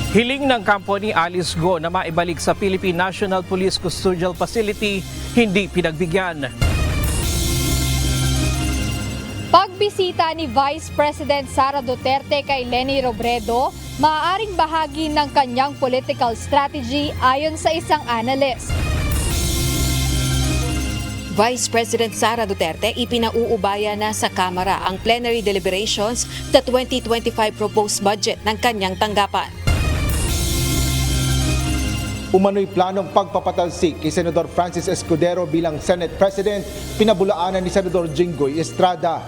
Hiling ng kampo ni Alice Go na maibalik sa Philippine National Police Custodial Facility, hindi pinagbigyan. Pagbisita ni Vice President Sara Duterte kay Leni Robredo, maaaring bahagi ng kanyang political strategy ayon sa isang analyst. Vice President Sara Duterte ipinauubaya na sa Kamara ang plenary deliberations sa 2025 proposed budget ng kanyang tanggapan. Umano'y planong pagpapatalsik kay Senador Francis Escudero bilang Senate President, pinabulaanan ni Senador Jinggoy Estrada.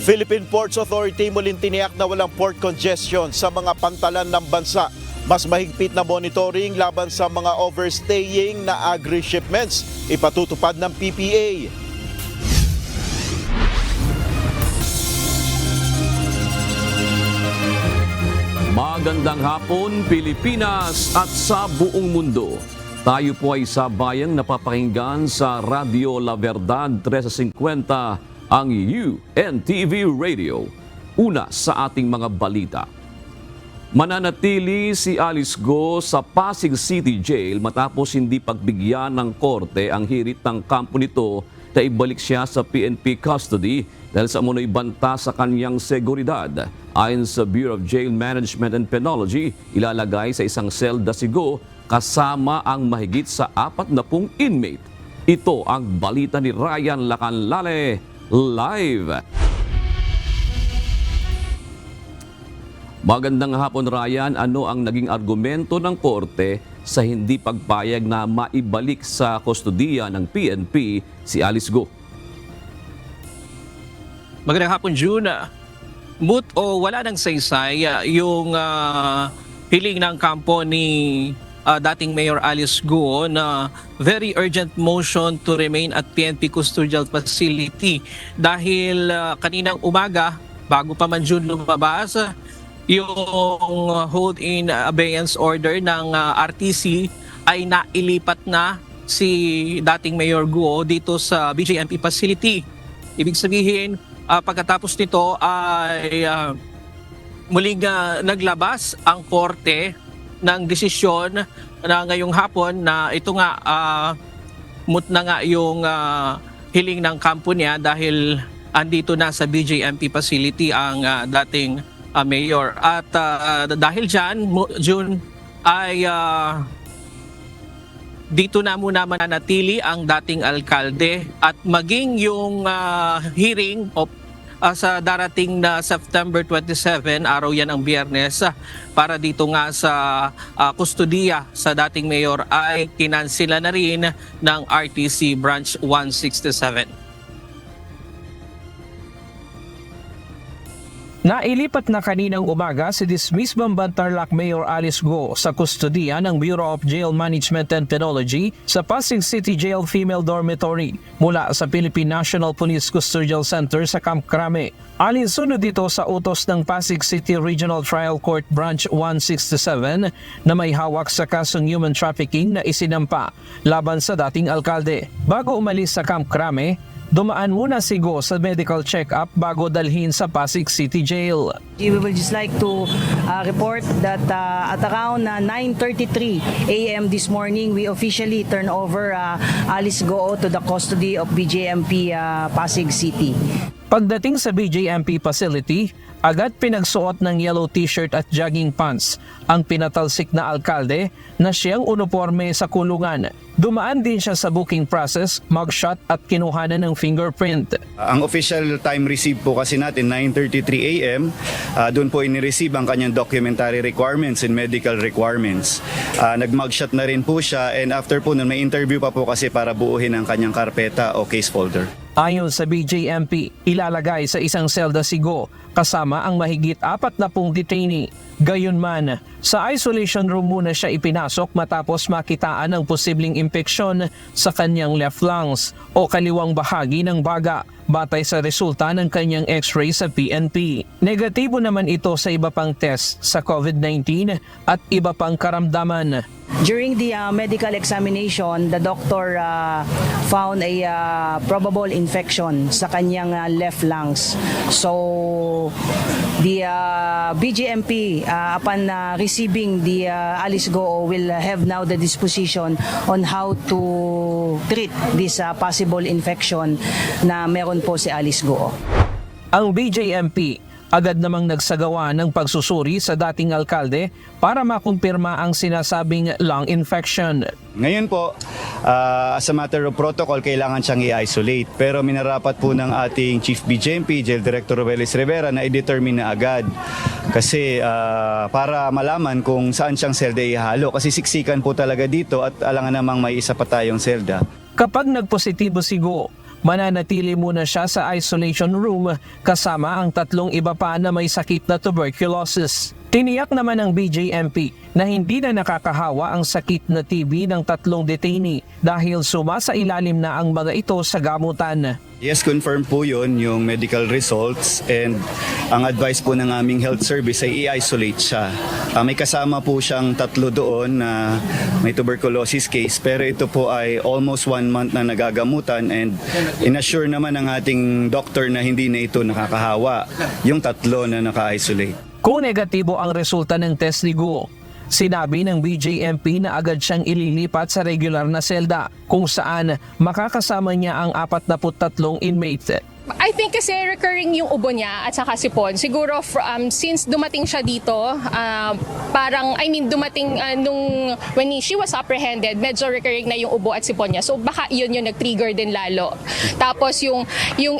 Philippine Ports Authority muling tiniyak na walang port congestion sa mga pantalan ng bansa. Mas mahigpit na monitoring laban sa mga overstaying na agri-shipments, ipatutupad ng PPA. Magandang hapon, Pilipinas at sa buong mundo. Tayo po ay sabayang napapakinggan sa Radio La Verdad 1350, ang UNTV Radio. Una sa ating mga balita. Mananatili si Alice Go sa Pasig City Jail matapos hindi pagbigyan ng korte ang hirit ng kampo nito na ibalik siya sa PNP custody dahil sa umunoy banta sa kanyang seguridad. Ayon sa Bureau of Jail Management and Penology, ilalagay sa isang selda si Go kasama ang mahigit sa 40 inmate. Ito ang balita ni Ryan Lacanlale, live. Magandang hapon, Ryan. Ano ang naging argumento ng korte sa hindi pagpayag na maibalik sa kustodiya ng PNP si Alice Go? Magandang hapon, June. Moot o wala nang saysay yung hiling ng kampo ni dating Mayor Alice Go na very urgent motion to remain at PNP Custodial Facility dahil kaninang umaga, bago pa man June lumabas, yung hold in abeyance order ng RTC ay nailipat na si dating Mayor Guo dito sa BJMP facility. Ibig sabihin, pagkatapos nito ay muling naglabas ang korte ng desisyon na ngayong hapon na ito nga moot na nga yung hiling ng kampo niya dahil andito na sa BJMP facility ang dating mayor. At dahil dyan, June, ay dito na muna mananatili ang dating alkalde at maging yung hearing sa darating na September 27, araw yan ang Biyernes, para dito nga sa kustodiya sa dating mayor ay kinansila na rin ng RTC Branch 167. Nailipat na kaninang umaga si dismissed Tarlac Mayor Alice Go sa kustodiya ng Bureau of Jail Management and Penology sa Pasig City Jail Female Dormitory mula sa Philippine National Police Custodial Center sa Camp Crame. Alinsunod dito sa utos ng Pasig City Regional Trial Court Branch 167 na may hawak sa kasong human trafficking na isinampa laban sa dating alkalde. Bago umalis sa Camp Crame, dumaan muna si Go sa medical check-up bago dalhin sa Pasig City Jail. We would just like to report that at around 9:33 a.m. this morning, we officially turn over Alice Go to the custody of BJMP Pasig City. Pagdating sa BJMP facility, agad pinagsuot ng yellow t-shirt at jogging pants ang pinatalsik na alkalde na siyang uniforme sa kulungan. Dumaan din siya sa booking process, mugshot at kinuhanan ng fingerprint. Ang official time receive po kasi natin 9:33 a.m. Doon po ini-receive ang kanyang documentary requirements and medical requirements. Nag-mugshot na rin po siya and after po nun may interview pa po kasi para buuhin ang kanyang karpeta o case folder. Ayon sa BJMP, ilalagay sa isang selda si Go kasama ang mahigit 40 detainee. Gayunman, sa isolation room muna siya ipinasok matapos makitaan ng posibleng impeksyon sa kanyang left lungs o kaliwang bahagi ng baga batay sa resulta ng kanyang x-ray sa PNP. Negatibo naman ito sa iba pang test sa COVID-19 at iba pang karamdaman. During the medical examination, the doctor found a probable infection sa kanyang left lungs. So, the BJMP, upon receiving the Alice Goo, will have now the disposition on how to treat this possible infection na meron po si Alice Goo. Ang BJMP agad namang nagsagawa ng pagsusuri sa dating alkalde para makumpirma ang sinasabing lung infection. Ngayon po, as a matter of protocol, kailangan siyang i-isolate. Pero minarapat po ng ating Chief BJMP, Jail Director Robelis Rivera, na i-determine na agad. Kasi para malaman kung saan siyang selda ihalo. Kasi siksikan po talaga dito at alangan namang may isa pa tayong selda. Kapag nagpositibo si Goo, mananatili muna siya sa isolation room kasama ang 3 iba pa na may sakit na tuberculosis. Tiniyak naman ng BJMP na hindi na nakakahawa ang sakit na TB ng 3 detainee dahil sumasailalim na ang mga ito sa gamutan. Yes, confirm po yun, yung medical results, and ang advice po ng aming health service ay i-isolate siya. May kasama po siyang 3 doon na may tuberculosis case, pero ito po ay almost 1 month na nagagamutan, and inassure naman ng ating doctor na hindi na ito nakakahawa, yung 3 na naka-isolate. Kung negatibo ang resulta ng test ni Goo, sinabi ng BJMP na agad siyang ililipat sa regular na selda kung saan makakasama niya ang 43 inmates. I think kasi recurring yung ubo niya at saka sipon. Siguro since dumating siya dito, dumating when she was apprehended, medyo recurring na yung ubo at sipon niya. So baka yun yung nag-trigger din lalo. Tapos yung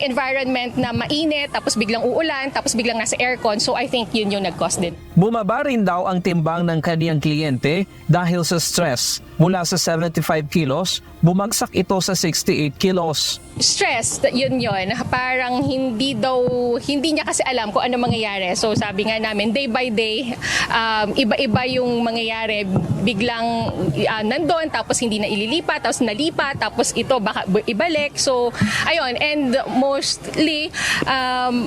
environment na mainit, tapos biglang uulan, tapos biglang nasa aircon. So I think yun yung nag-cause din. Bumaba rin daw ang timbang ng kaniyang kliyente dahil sa stress. Mula sa 75 kilos, bumagsak ito sa 68 kilos. Stress, yun. Parang hindi niya kasi alam kung ano mangyayari. So sabi nga namin, day by day, iba-iba yung mangyayari. Biglang nandun, tapos hindi na ililipat, tapos nalipat, tapos ito baka ibalik. So ayun, and mostly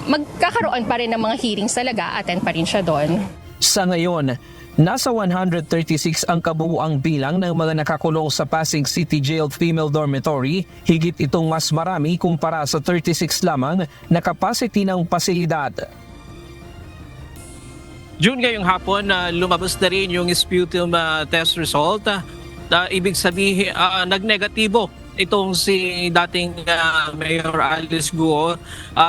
magkakaroon pa rin ng mga hearings talaga, attend pa rin siya doon. Sa ngayon, nasa 136 ang kabuuang bilang ng mga nakakulong sa Pasig City Jail Female Dormitory, higit itong mas marami kumpara sa 36 lamang na capacity ng pasilidad. June, ngayong hapon, lumabas na rin yung sputum test result. Ibig sabihin, nagnegatibo itong si dating Mayor Alice Goo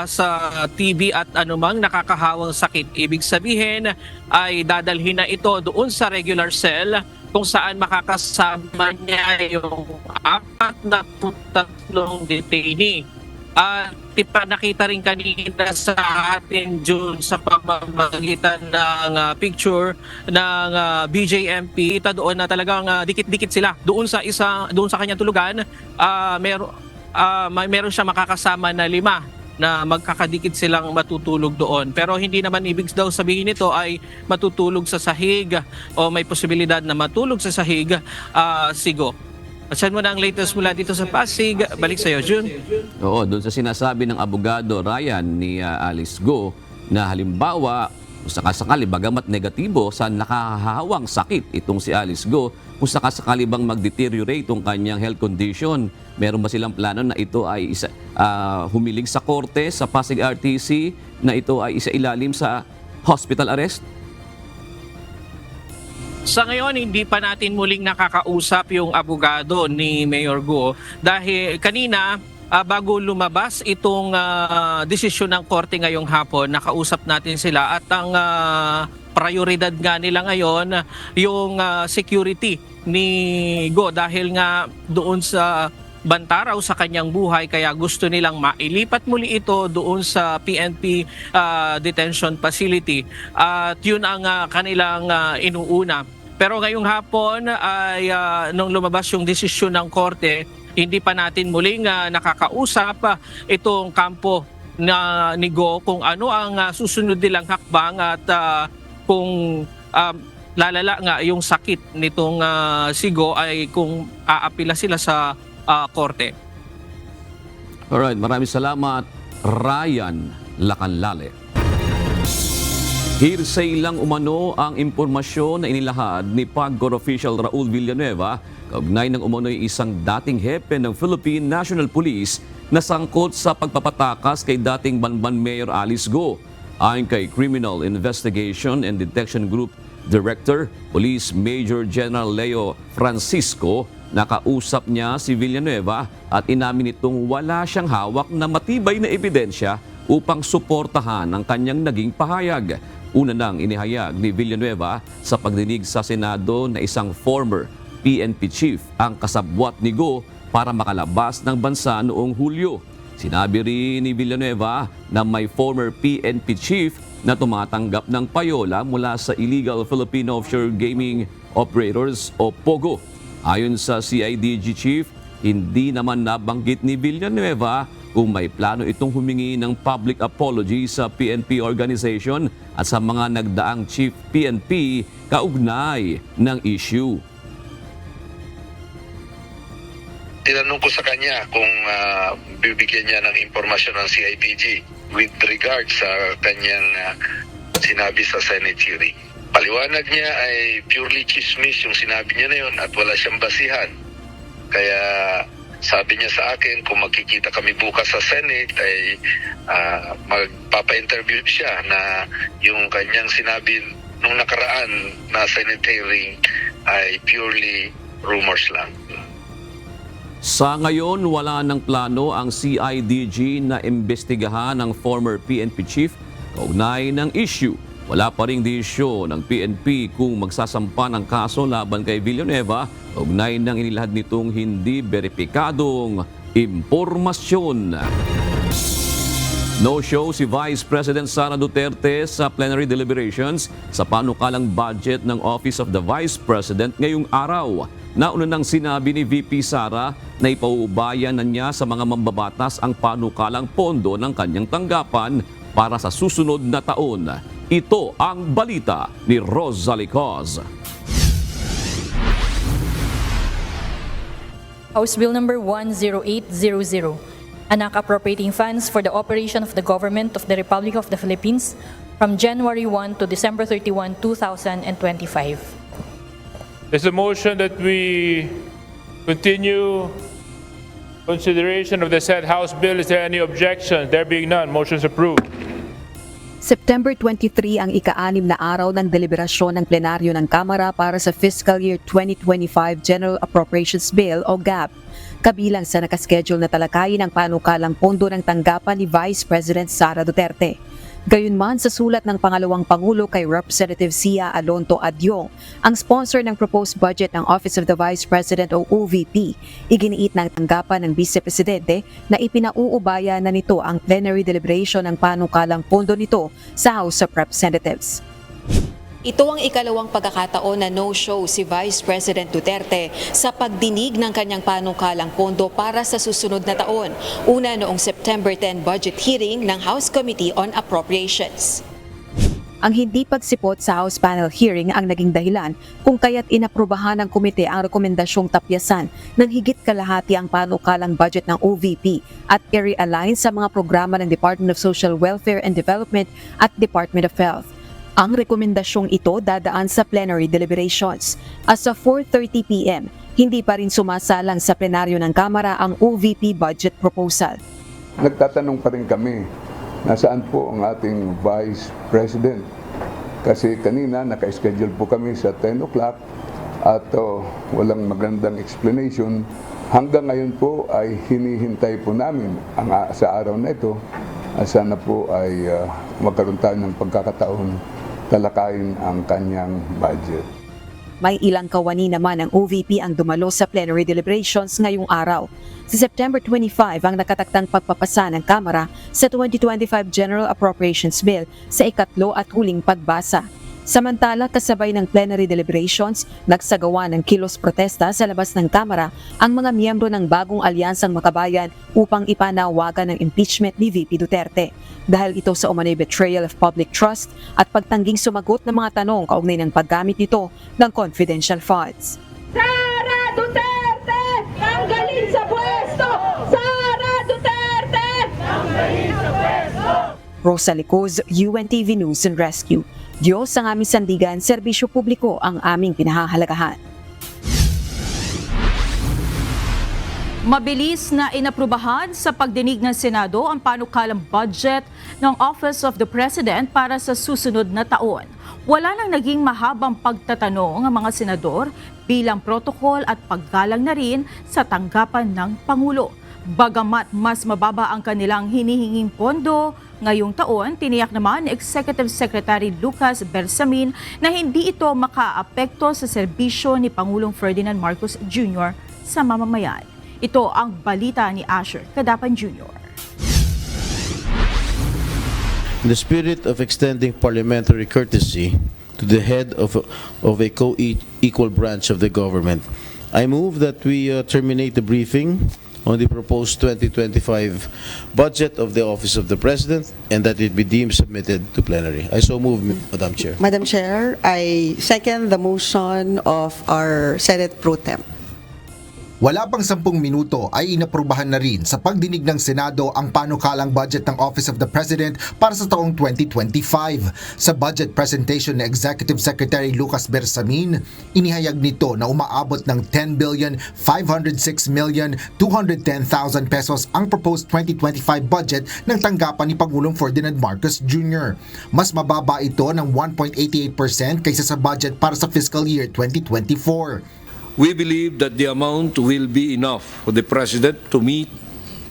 sa TB at anumang nakakahawang sakit. Ibig sabihin ay dadalhin na ito doon sa regular cell kung saan makakasama niya yung 43 detainee. Nakita rin kanina sa atin June sa pamamagitan ng picture ng BJMP, kita doon na talagang dikit-dikit sila doon sa kanyang tulugan. Meron siya makakasama na 5 na magkakadikit silang matutulog doon. Pero hindi naman ibig daw sabihin nito ay matutulog sa sahig o may posibilidad na matulog sa sahig. Sigo. Saan mo na ang latest mula dito sa Pasig? Balik sa iyo, June. Oo, doon sa sinasabi ng abogado Ryan ni Alice Goo na halimbawa, sakasakali bagamat negatibo sa nakahahawang sakit itong si Alice Goo, kung sakasakali bang mag-deteriorate itong kanyang health condition, meron ba silang plano na ito ay humiling sa korte sa Pasig RTC na ito ay isailalim sa hospital arrest? Sa ngayon, hindi pa natin muling nakakausap yung abogado ni Mayor Goo dahil kanina, bago lumabas itong desisyon ng korte ngayong hapon, nakausap natin sila at ang prioridad nga nila ngayon yung security ni Goo dahil nga doon sa bantaraw sa kanyang buhay, kaya gusto nilang mailipat muli ito doon sa PNP detention facility at yun ang kanilang inuuna. Pero ngayong hapon ay nung lumabas yung desisyon ng korte, hindi pa natin muling nakakausap itong kampo ni Goo kung ano ang susunod nilang hakbang at kung lalala nga yung sakit nitong si Goo ay kung aapila sila sa korte. Alright, maraming salamat, Ryan Lacanlale. Hearsay lang umano ang impormasyon na inilahad ni PAGCOR official Raul Villanueva kaugnay ng umano'y isang dating hepe ng Philippine National Police na sangkot sa pagpapatakas kay dating Banban Mayor Alice Go. Ayon kay Criminal Investigation and Detection Group Director, Police Major General Leo Francisco, nakausap niya si Villanueva at inamin nitong wala siyang hawak na matibay na ebidensya upang suportahan ang kanyang naging pahayag. Una nang inihayag ni Villanueva sa pagdinig sa Senado na isang former PNP chief ang kasabwat ni Go para makalabas ng bansa noong Hulyo. Sinabi rin ni Villanueva na may former PNP chief na tumatanggap ng payola mula sa Illegal Philippine Offshore Gaming Operators o POGO. Ayon sa CIDG chief, hindi naman nabanggit ni Villanueva kung may plano itong humingi ng public apology sa PNP organization at sa mga nagdaang chief PNP kaugnay ng issue. Tinanong ko sa kanya kung bibigyan niya ng impormasyon ng CIDG with regard sa kanyang sinabi sa Senate hearing. Paliwanag niya ay purely chismis yung sinabi niya na yun at wala siyang basihan. Kaya sabi niya sa akin kung magkikita kami bukas sa Senate ay magpapa-interview siya na yung kanyang sinabi nung nakaraan na Senate hearing ay purely rumors lang. Sa ngayon, wala ng plano ang CIDG na imbestigahan ang former PNP chief kaugnay ng issue. Wala pa ring desisyon ng PNP kung magsasampa ng kaso laban kay Villanueva kaugnay ng inilahad nitong hindi beripikadong impormasyon. No-show si Vice President Sara Duterte sa plenary deliberations sa panukalang budget ng Office of the Vice President ngayong araw. Nauna nang sinabi ni VP Sara na ipauubayan na niya sa mga mambabatas ang panukalang pondo ng kanyang tanggapan para sa susunod na taon. Ito ang balita ni Rosalie Coz. House Bill number 10800, Anak appropriating funds for the operation of the government of the Republic of the Philippines from January 1 to December 31, 2025. There's a motion that we continue consideration of the said House bill. Is there any objection? There being none, motion is approved. September 23 ang ika-6 na araw ng deliberasyon ng plenaryo ng Kamara para sa Fiscal Year 2025 General Appropriations Bill o GAP. Kabilang sa nakaschedule na talakayin ang panukalang pondo ng tanggapan ni Vice President Sara Duterte. Gayunman sa sulat ng pangalawang Pangulo kay Representative Sia Alonto Adyong, ang sponsor ng proposed budget ng Office of the Vice President o OVP, iginiit ng tanggapan ng Vice Presidente na ipinauubaya na nito ang plenary deliberation ng panukalang pondo nito sa House of Representatives. Ito ang ikalawang pagkakataon na no-show si Vice President Duterte sa pagdinig ng kanyang panukalang pondo para sa susunod na taon. Una noong September 10 budget hearing ng House Committee on Appropriations. Ang hindi pagsipot sa House panel hearing ang naging dahilan kung kaya't inaprubahan ng komite ang rekomendasyong tapyasan ng higit kalahati ang panukalang budget ng OVP at i-realign sa mga programa ng Department of Social Welfare and Development at Department of Health. Ang rekomendasyong ito dadaan sa plenary deliberations. As of 4:30 p.m., hindi pa rin sumasalang sa plenaryo ng Kamara ang OVP budget proposal. Nagtatanong pa rin kami, nasaan po ang ating Vice President? Kasi kanina naka-schedule po kami sa 10 o'clock at walang magandang explanation. Hanggang ngayon po ay hinihintay po namin sa araw na ito. Sana po ay magkaroon tayo ng pagkakataon talakayin ang kanyang budget. May ilang kawani naman ang OVP ang dumalo sa plenary deliberations ngayong araw. Sa September 25 ang nakataktang pagpapasa ng Kamara sa 2025 General Appropriations Bill sa ikatlo at huling pagbasa. Samantala, kasabay ng plenary deliberations, nagsagawa ng kilos protesta sa labas ng Kamara ang mga miyembro ng bagong alyansang makabayan upang ipanawagan ng impeachment ni VP Duterte. Dahil ito sa umano'y betrayal of public trust at pagtangging sumagot ng mga tanong kaugnay ng paggamit nito ng confidential funds. Sara Duterte! Tanggalin sa pwesto! Sara Duterte! Tanggalin sa pwesto! Rosalie Coz, UNTV News and Rescue. Diyos ang aming sandigan, serbisyo publiko ang aming pinahahalagahan. Mabilis na inaprubahan sa pagdinig ng Senado ang panukalang budget ng Office of the President para sa susunod na taon. Wala nang naging mahabang pagtatanong ang mga senador bilang protokol at paggalang na rin sa tanggapan ng Pangulo. Bagamat mas mababa ang kanilang hinihinging pondo, ngayong taon tiniyak naman ni Executive Secretary Lucas Bersamin na hindi ito makaapekto sa serbisyo ni Pangulong Ferdinand Marcos Jr. sa mamamayan. Ito ang balita ni Asher Cadapan Jr. In the spirit of extending parliamentary courtesy to the head of a co-equal branch of the government, I move that we terminate the briefing on the proposed 2025 budget of the Office of the President and that it be deemed submitted to plenary. I so move, Madam Chair. Madam Chair, I second the motion of our Senate Pro Tem. Wala pang 10 minuto ay inaprubahan na rin sa pagdinig ng Senado ang panukalang budget ng Office of the President para sa taong 2025. Sa budget presentation ni Executive Secretary Lucas Bersamin, inihayag nito na umaabot ng 10,506,210,000 pesos ang proposed 2025 budget ng tanggapan ni Pangulong Ferdinand Marcos Jr. Mas mababa ito ng 1.88% kaysa sa budget para sa fiscal year 2024. We believe that the amount will be enough for the President to meet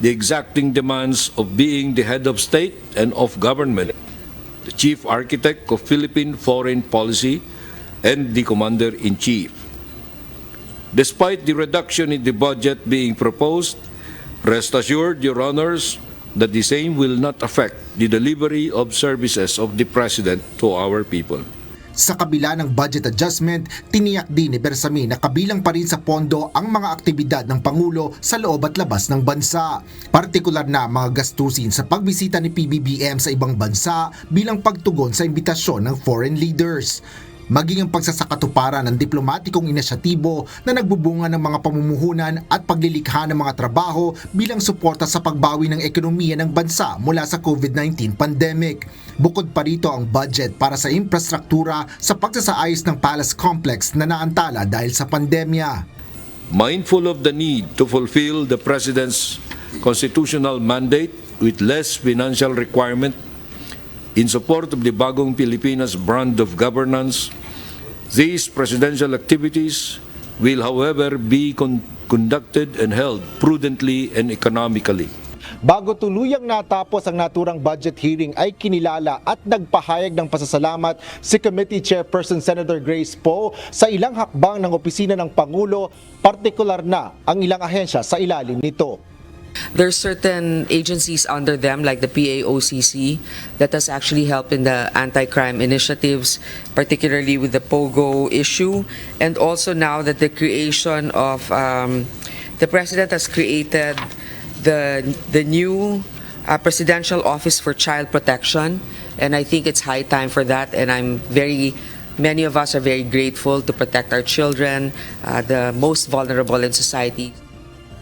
the exacting demands of being the head of state and of government, the chief architect of Philippine foreign policy, and the commander-in-chief. Despite the reduction in the budget being proposed, rest assured, Your Honors, that the same will not affect the delivery of services of the President to our people. Sa kabila ng budget adjustment, tiniyak din ni Bersamin na kabilang pa rin sa pondo ang mga aktibidad ng Pangulo sa loob at labas ng bansa. Partikular na mga gastusin sa pagbisita ni PBBM sa ibang bansa bilang pagtugon sa imbitasyon ng foreign leaders. Maging ang pagsasakatuparan ng diplomatikong inisyatibo na nagbubunga ng mga pamumuhunan at paglilikha ng mga trabaho bilang suporta sa pagbawi ng ekonomiya ng bansa mula sa COVID-19 pandemic. Bukod pa rito ang budget para sa infrastruktura sa pagsasaayos ng Palace Complex na naantala dahil sa pandemya. Mindful of the need to fulfill the President's constitutional mandate with less financial requirement in support of the Bagong Pilipinas brand of governance, these presidential activities will, however, be conducted and held prudently and economically. Bago tuluyang natapos ang naturang budget hearing ay kinilala at nagpahayag ng pasasalamat si Committee Chairperson Senator Grace Poe sa ilang hakbang ng opisina ng Pangulo, partikular na ang ilang ahensya sa ilalim nito. There's certain agencies under them like the PAOCC that has actually helped in the anti-crime initiatives, particularly with the POGO issue, and also now that the creation of the President has created the new Presidential Office for Child Protection, and I think it's high time for that, and many of us are very grateful to protect our children, the most vulnerable in society.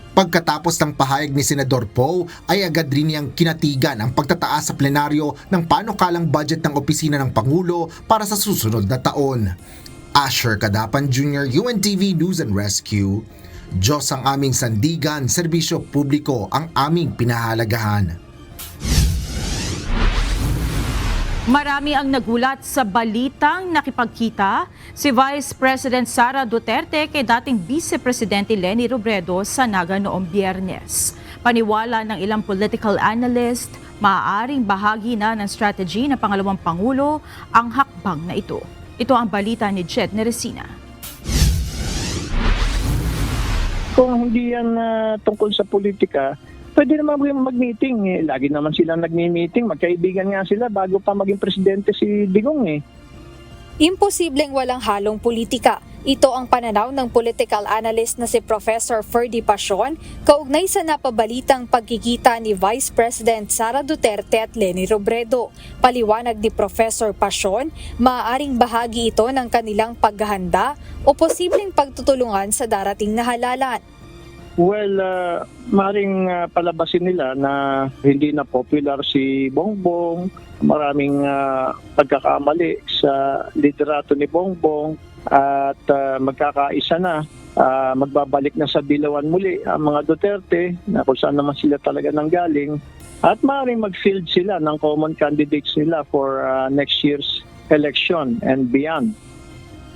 Pagkatapos ng pahayag ni Senador Poe ay agad rin niyang kinatigan ang pagtataas sa plenaryo ng panukalang budget ng opisina ng Pangulo para sa susunod na taon. Asher Cadapan Jr., UNTV News and Rescue. Diyos ang aming sandigan, serbisyo publiko ang aming pinahalagahan. Marami ang nagulat sa balitang nakipagkita si Vice President Sara Duterte kay dating Vice Presidente Leni Robredo sa Naga noong Biyernes. Paniwala ng ilang political analyst, maaaring bahagi na ng strategy ng pangalawang Pangulo ang hakbang na ito. Ito ang balita ni Jed Neresina. Kung hindi yan tungkol sa politika, pwede naman mag-meeting. Lagi naman silang nagmi-meeting. Magkaibigan nga sila bago pa maging presidente si Digong eh. Imposibleng walang halong politika. Ito ang pananaw ng political analyst na si Professor Ferdy Pasion kaugnay sa napabalitang pagkikita ni Vice President Sara Duterte at Leni Robredo. Paliwanag ni Professor Pasion, maaaring bahagi ito ng kanilang paghahanda o posibleng pagtutulungan sa darating na halalan. Well, maring palabasin nila na hindi na popular si Bongbong. Maraming pagkakamali sa liderato ni Bongbong at magkakaisa na. Magbabalik na sa dilawan muli ang mga Duterte na kung saan naman sila talaga nanggaling. At maaaring mag-field sila ng common candidates nila for next year's election and beyond.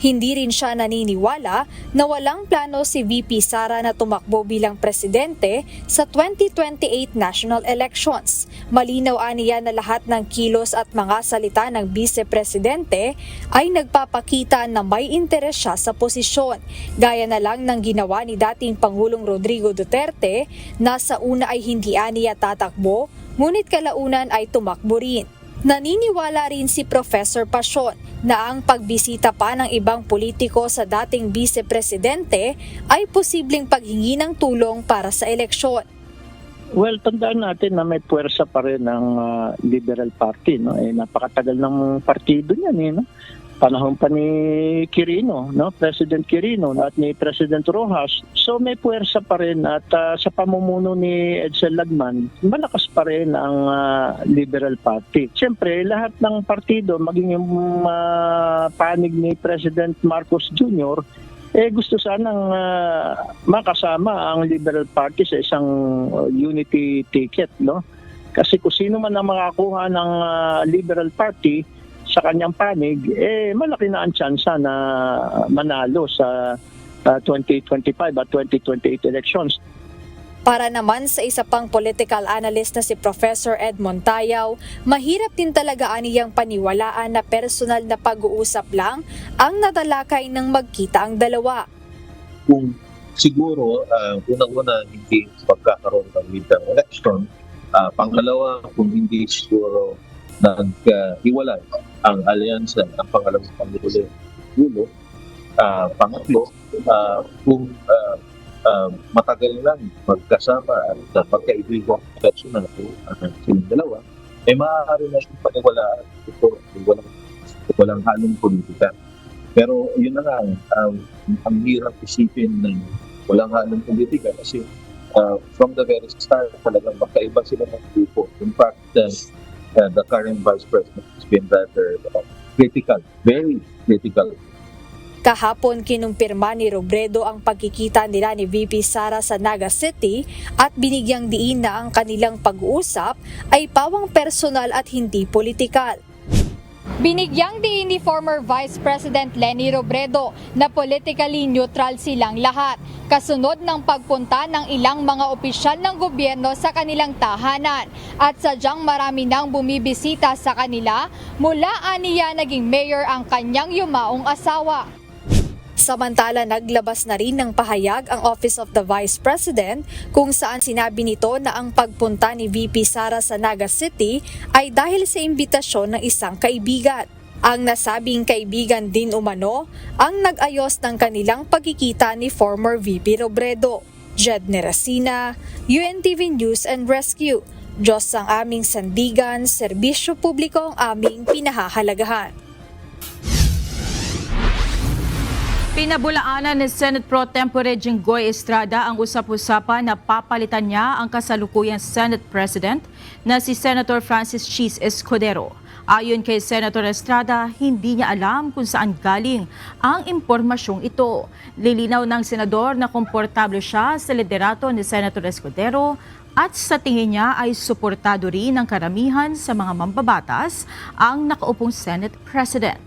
Hindi rin siya naniniwala na walang plano si VP Sara na tumakbo bilang presidente sa 2028 national elections. Malinaw aniya na lahat ng kilos at mga salita ng vice-presidente ay nagpapakita na may interes siya sa posisyon. Gaya na lang ng ginawa ni dating Pangulong Rodrigo Duterte na sa una ay hindi aniya tatakbo, ngunit kalaunan ay tumakbo rin. Naniniwala rin si Professor Pasion na ang pagbisita pa ng ibang politiko sa dating vice-presidente ay posibleng paghingi ng tulong para sa eleksyon. Well, tandaan natin na may puwersa pa rin ng Liberal Party. No? Napakatagal ng partido niyan. No? Panahon pa ni Quirino, no? President Quirino at ni President Rojas. So may puwersa pa rin at sa pamumuno ni Edsel Lagman, malakas pa rin ang Liberal Party. Siyempre, lahat ng partido, maging yung panig ni President Marcos Jr., gusto sanang makasama ang Liberal Party sa isang unity ticket. No? Kasi kung sino man ang makakuha ng Liberal Party sa kanyang panig, malaki na ang tsansa na manalo sa 2025 at 2028 elections. Para naman sa isa pang political analyst na si Professor Ed Montayaw, mahirap din talaga aniyang paniwalaan na personal na pag-uusap lang ang natalakay ng magkita ang dalawa. Kung siguro, unang-una hindi pagkakaroon ng midterm election, pangalawa kung hindi siguro naghiwalay ang alyansa ng pangalawang Pangulo, pangatlo, kung matagal lang magkasama at magkaibigan personal silang dalawa, maaari na yung paniwalaan ito, walang halong politika. Pero yun na nga, ang hirap isipin ng walang halong politika kasi from the very start talagang magkaiba sila ng grupo. In fact, the current Vice President has been rather critical, very critical. Kahapon kinumpirma ni Robredo ang pagkikita nila ni VP Sara sa Naga City at binigyang diin na ang kanilang pag-uusap ay pawang personal at hindi politikal. Binigyang diin ni former Vice President Leni Robredo na politically neutral silang lahat, kasunod ng pagpunta ng ilang mga opisyal ng gobyerno sa kanilang tahanan at sadyang marami nang bumibisita sa kanila mula aniya naging mayor ang kanyang yumaong asawa. Samantala, naglabas na rin ng pahayag ang Office of the Vice President kung saan sinabi nito na ang pagpunta ni VP Sara sa Naga City ay dahil sa imbitasyon ng isang kaibigan. Ang nasabing kaibigan din umano ang nag-ayos ng kanilang pagkikita ni former VP Robredo. Jed Nerasina, UNTV News and Rescue. Diyos ang aming sandigan, serbisyo publiko ang aming pinahahalagahan. Pinabulaanan ni Senate Pro Tempore Jinggoy Estrada ang usap-usapan na papalitan niya ang kasalukuyang Senate President na si Senator Francis Cheese Escudero. Ayon kay Senator Estrada, hindi niya alam kung saan galing ang impormasyong ito. Lilinaw ng senador na komportable siya sa liderato ni Senator Escudero at sa tingin niya ay suportado rin ng karamihan sa mga mambabatas ang nakaupong Senate President.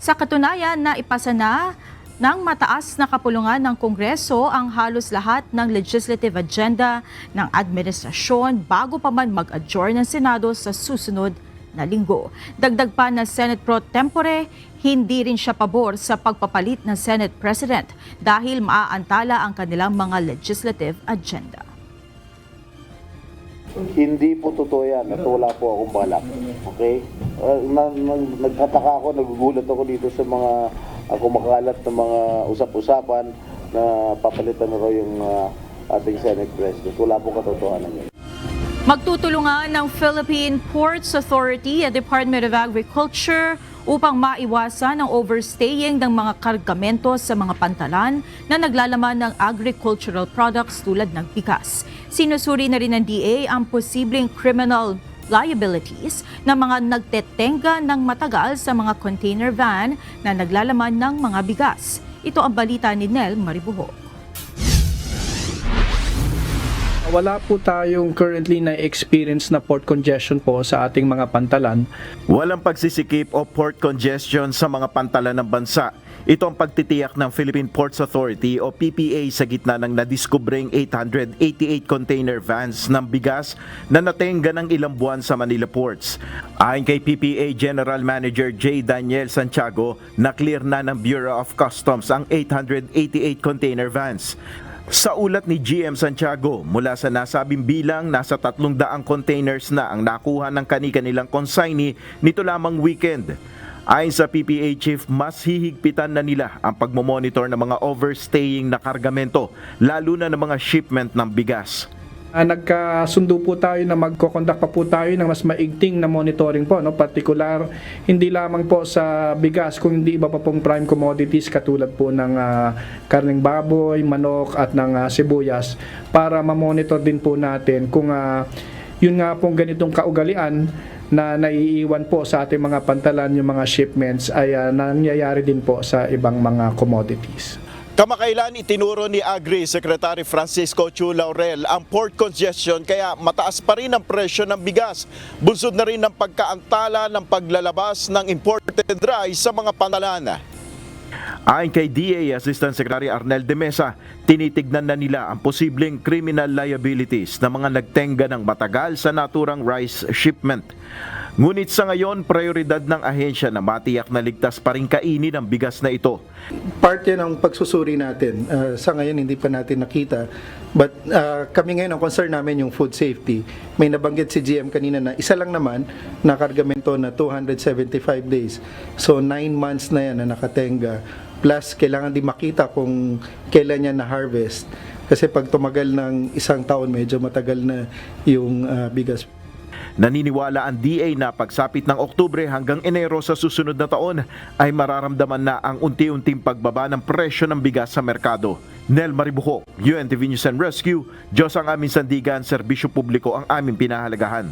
Sa katunayan, naipasa na ng mataas na kapulungan ng Kongreso ang halos lahat ng legislative agenda ng administrasyon bago pa man mag-adjourn ng Senado sa susunod na linggo. Dagdag pa na Senate Pro Tempore, hindi rin siya pabor sa pagpapalit ng Senate President dahil maaantala ang kanilang mga legislative agenda. Hindi po totoo yan at wala po akong balak. Okay? Nagtataka ako, nagugulat ako dito sa mga kumakalat ng mga usap-usapan na papalitan na raw yung ating Senate President. Wala po katotohanan yan. Magtutulungan ng Philippine Ports Authority at Department of Agriculture upang maiwasan ang overstaying ng mga kargamento sa mga pantalan na naglalaman ng agricultural products tulad ng bigas. Sinusuri na rin ng DA ang posibleng criminal liabilities ng mga nagtetenga ng matagal sa mga container van na naglalaman ng mga bigas. Ito ang balita ni Nel Maribuho. Wala po tayong currently na experience na port congestion po sa ating mga pantalan. Walang pagsisikip o port congestion sa mga pantalan ng bansa. Ito ang pagtitiyak ng Philippine Ports Authority o PPA sa gitna ng nadiskubreng 888 container vans ng bigas na natenga ng ilang buwan sa Manila ports. Ayon kay PPA General Manager J. Daniel Santiago, na-clear na ng Bureau of Customs ang 888 container vans. Sa ulat ni GM Santiago, mula sa nasabing bilang, nasa 300 containers na ang nakuha ng kani-kanilang consignee nito lamang weekend. Ayon sa PPA Chief, mas hihigpitan na nila ang pagmomonitor ng mga overstaying na kargamento, lalo na ng mga shipment ng bigas. Nagkasundo po tayo na magko-conduct pa po tayo ng mas maigting na monitoring po, no? Particular, hindi lamang po sa bigas, kung hindi iba pa pong prime commodities katulad po ng karneng baboy, manok at ng sibuyas, para ma-monitor din po natin kung yun nga pong ganitong kaugalian na naiiwan po sa ating mga pantalan, yung mga shipments ay nangyayari din po sa ibang mga commodities. Kamakailan itinuro ni Agri Secretary Francisco Chu Laurel ang port congestion kaya mataas pa rin ang presyo ng bigas. Bunsod na rin ng pagkaantala ng paglalabas ng imported rice sa mga pantalan. Ayon kay DA Assistant Secretary Arnel de Mesa, tinitignan na nila ang posibleng criminal liabilities ng mga nagtenga ng matagal sa naturang rice shipment. Ngunit sa ngayon, prioridad ng ahensya na matiyak na ligtas pa rin kainin ang bigas na ito. Part yan ang pagsusuri natin. Sa ngayon, hindi pa natin nakita. But kami ngayon, ang concern namin yung food safety. May nabanggit si GM kanina na isa lang naman na kargamento na 275 days. So 9 months na yan na nakatenga. Plus, kailangan din makita kung kailan niya na-harvest. Kasi pag tumagal ng isang taon, medyo matagal na yung bigas. Naniniwala ang DA na pagsapit ng Oktubre hanggang Enero sa susunod na taon ay mararamdaman na ang unti-unting pagbaba ng presyo ng bigas sa merkado. Nel Maribuho, UNTV News and Rescue, Diyos ang aming sandigan, serbisyo publiko ang aming pinahalagahan.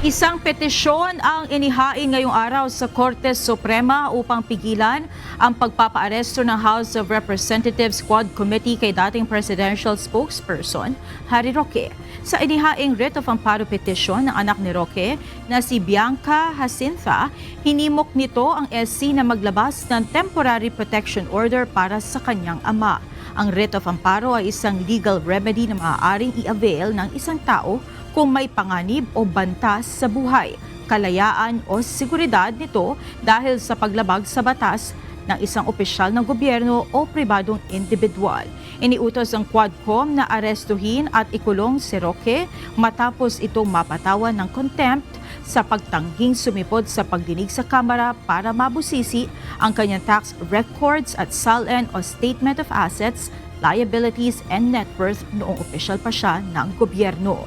Isang petisyon ang inihain ngayong araw sa Korte Suprema upang pigilan ang pagpapaaresto ng House of Representatives Quad Committee kay dating presidential spokesperson Harry Roque. Sa inihaing writ of amparo petition ng anak ni Roque na si Bianca Jacinta, hinimok nito ang SC na maglabas ng temporary protection order para sa kanyang ama. Ang writ of amparo ay isang legal remedy na maaaring i-avail ng isang tao kung may panganib o banta sa buhay, kalayaan o seguridad nito dahil sa paglabag sa batas ng isang opisyal ng gobyerno o pribadong individual. Iniutos ang Quadcom na arestuhin at ikulong si Roque matapos itong mapatawan ng contempt sa pagtangging sumipod sa pagdinig sa Kamara para mabusisi ang kanyang tax records at SALN o Statement of Assets, Liabilities and Net Worth noong opisyal pa siya ng gobyerno.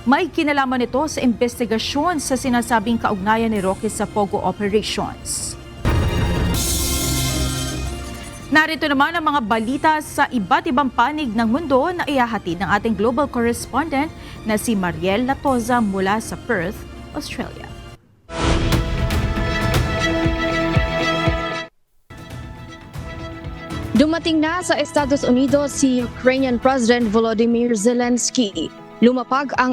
May kinalaman ito sa investigasyon sa sinasabing kaugnayan ni Roque sa Pogo operations. Narito naman ang mga balita sa iba't ibang panig ng mundo na ihahatid ng ating global correspondent na si Mariel Latoza mula sa Perth, Australia. Dumating na sa Estados Unidos si Ukrainian President Volodymyr Zelensky. Lumapag ang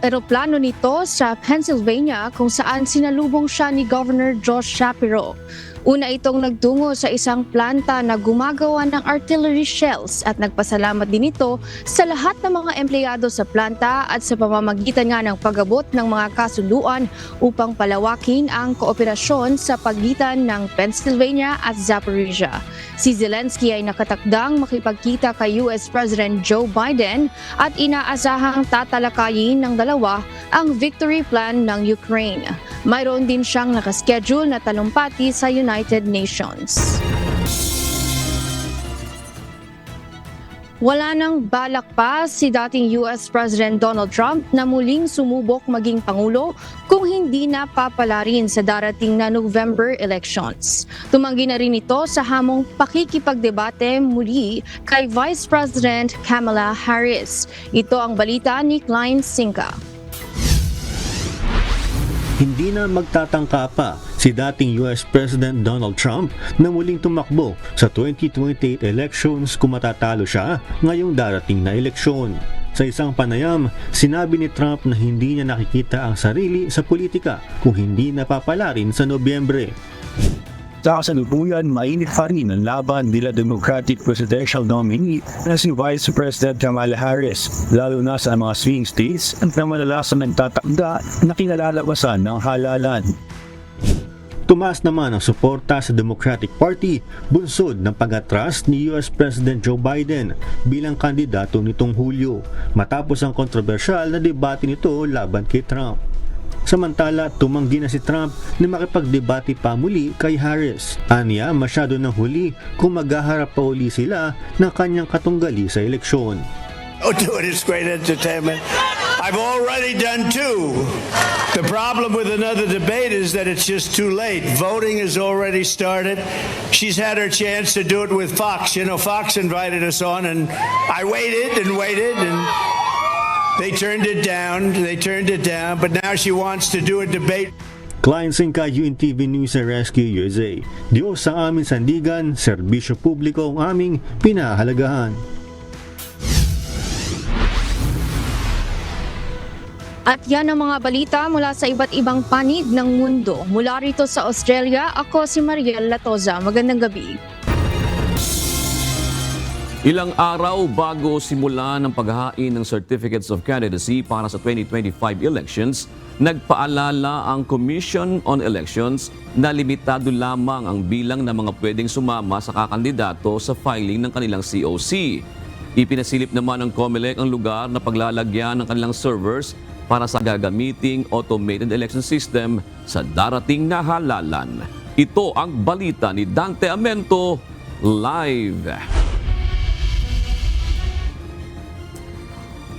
eroplano nito sa Pennsylvania kung saan sinalubong siya ni Governor Josh Shapiro. Una itong nagtungo sa isang planta na gumagawa ng artillery shells at nagpasalamat din ito sa lahat ng mga empleyado sa planta at sa pamamagitan nga ng pag-abot ng mga kasunduan upang palawakin ang kooperasyon sa pagitan ng Pennsylvania at Zaporizhia. Si Zelensky ay nakatakdang makipagkita kay US President Joe Biden at inaasahang tatalakayin ng dalawa ang victory plan ng Ukraine. Mayroon din siyang nakaschedule na talumpati sa United Nations. Wala nang balak pa si dating US President Donald Trump na muling sumubok maging Pangulo kung hindi na papalarin sa darating na November elections. Tumanggi na rin ito sa hamong pakikipagdebate muli kay Vice President Kamala Harris. Ito ang balita ni Klein Sinka. Hindi na magtatangka pa si dating US President Donald Trump na muling tumakbo sa 2028 elections kung matatalo siya ngayong darating na eleksyon. Sa isang panayam, sinabi ni Trump na hindi niya nakikita ang sarili sa politika kung hindi napapalarin sa Nobyembre. Sa kasalukuyan, mainit pa rin ang laban nila Democratic Presidential nominee na si Vice President Kamala Harris, lalo na sa mga swing states at na madalas na nagtatakda na kinalalabasan ng halalan. Tumaas naman ang suporta sa Democratic Party bunsod ng pag-atras ni US President Joe Biden bilang kandidato nitong Hulyo matapos ang kontrobersyal na debate nito laban kay Trump. Samantala, tumanggi na si Trump na makipagdebate pa muli kay Harris. Aniya, masyado ng huli kung maghaharap pa uli sila ng kanyang katunggali sa eleksyon. Don't do it, it's great entertainment. I've already done two. The problem with another debate is that it's just too late. Voting has already started. She's had her chance to do it with Fox. You know, Fox invited us on, and I waited and they turned it down, but now she wants to do a debate. Klein Sinka, UNTV News and Rescue USA. Diyos sa aming sandigan, serbisyo publiko ang aming pinahalagahan. At yan ang mga balita mula sa iba't ibang panig ng mundo. Mula rito sa Australia, ako si Mariel Latoza. Magandang gabi. Ilang araw bago simula ng paghahain ng Certificates of Candidacy para sa 2025 elections, nagpaalala ang Commission on Elections na limitado lamang ang bilang ng mga pwedeng sumama sa kakandidato sa filing ng kanilang COC. Ipinasilip naman ng COMELEC ang lugar na paglalagyan ng kanilang servers para sa gagamiting automated election system sa darating na halalan. Ito ang balita ni Dante Amento, live.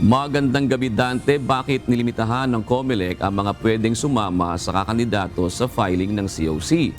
Magandang gabi, Dante. Bakit nilimitahan ng COMELEC ang mga pwedeng sumama sa kakandidato sa filing ng COC?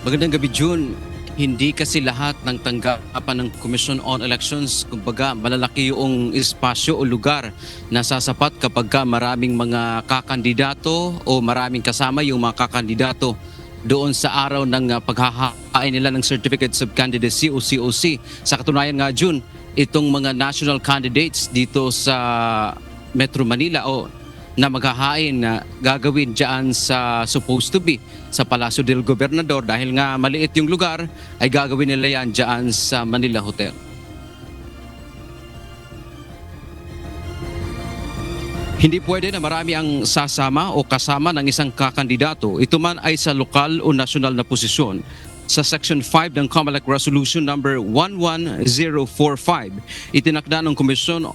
Magandang gabi, June. Hindi kasi lahat ng tanggapan ng Commission on Elections, kumbaga malalaki yung espasyo o lugar na sasapat kapag maraming mga kakandidato o maraming kasama yung mga kakandidato doon sa araw ng paghahain nila ng Certificates of Candidacy o COC. Sa katunayan nga, June, itong mga national candidates dito sa Metro Manila o na maghahain na gagawin dyan sa supposed to be sa Palacio del Gobernador dahil nga maliit yung lugar ay gagawin nila yan dyan sa Manila Hotel. Hindi pwede na marami ang sasama o kasama ng isang kakandidato. Ito man ay sa lokal o nasyonal na posisyon. Sa Section 5 ng COMELEC Resolution number 11045, itinakda ng Commission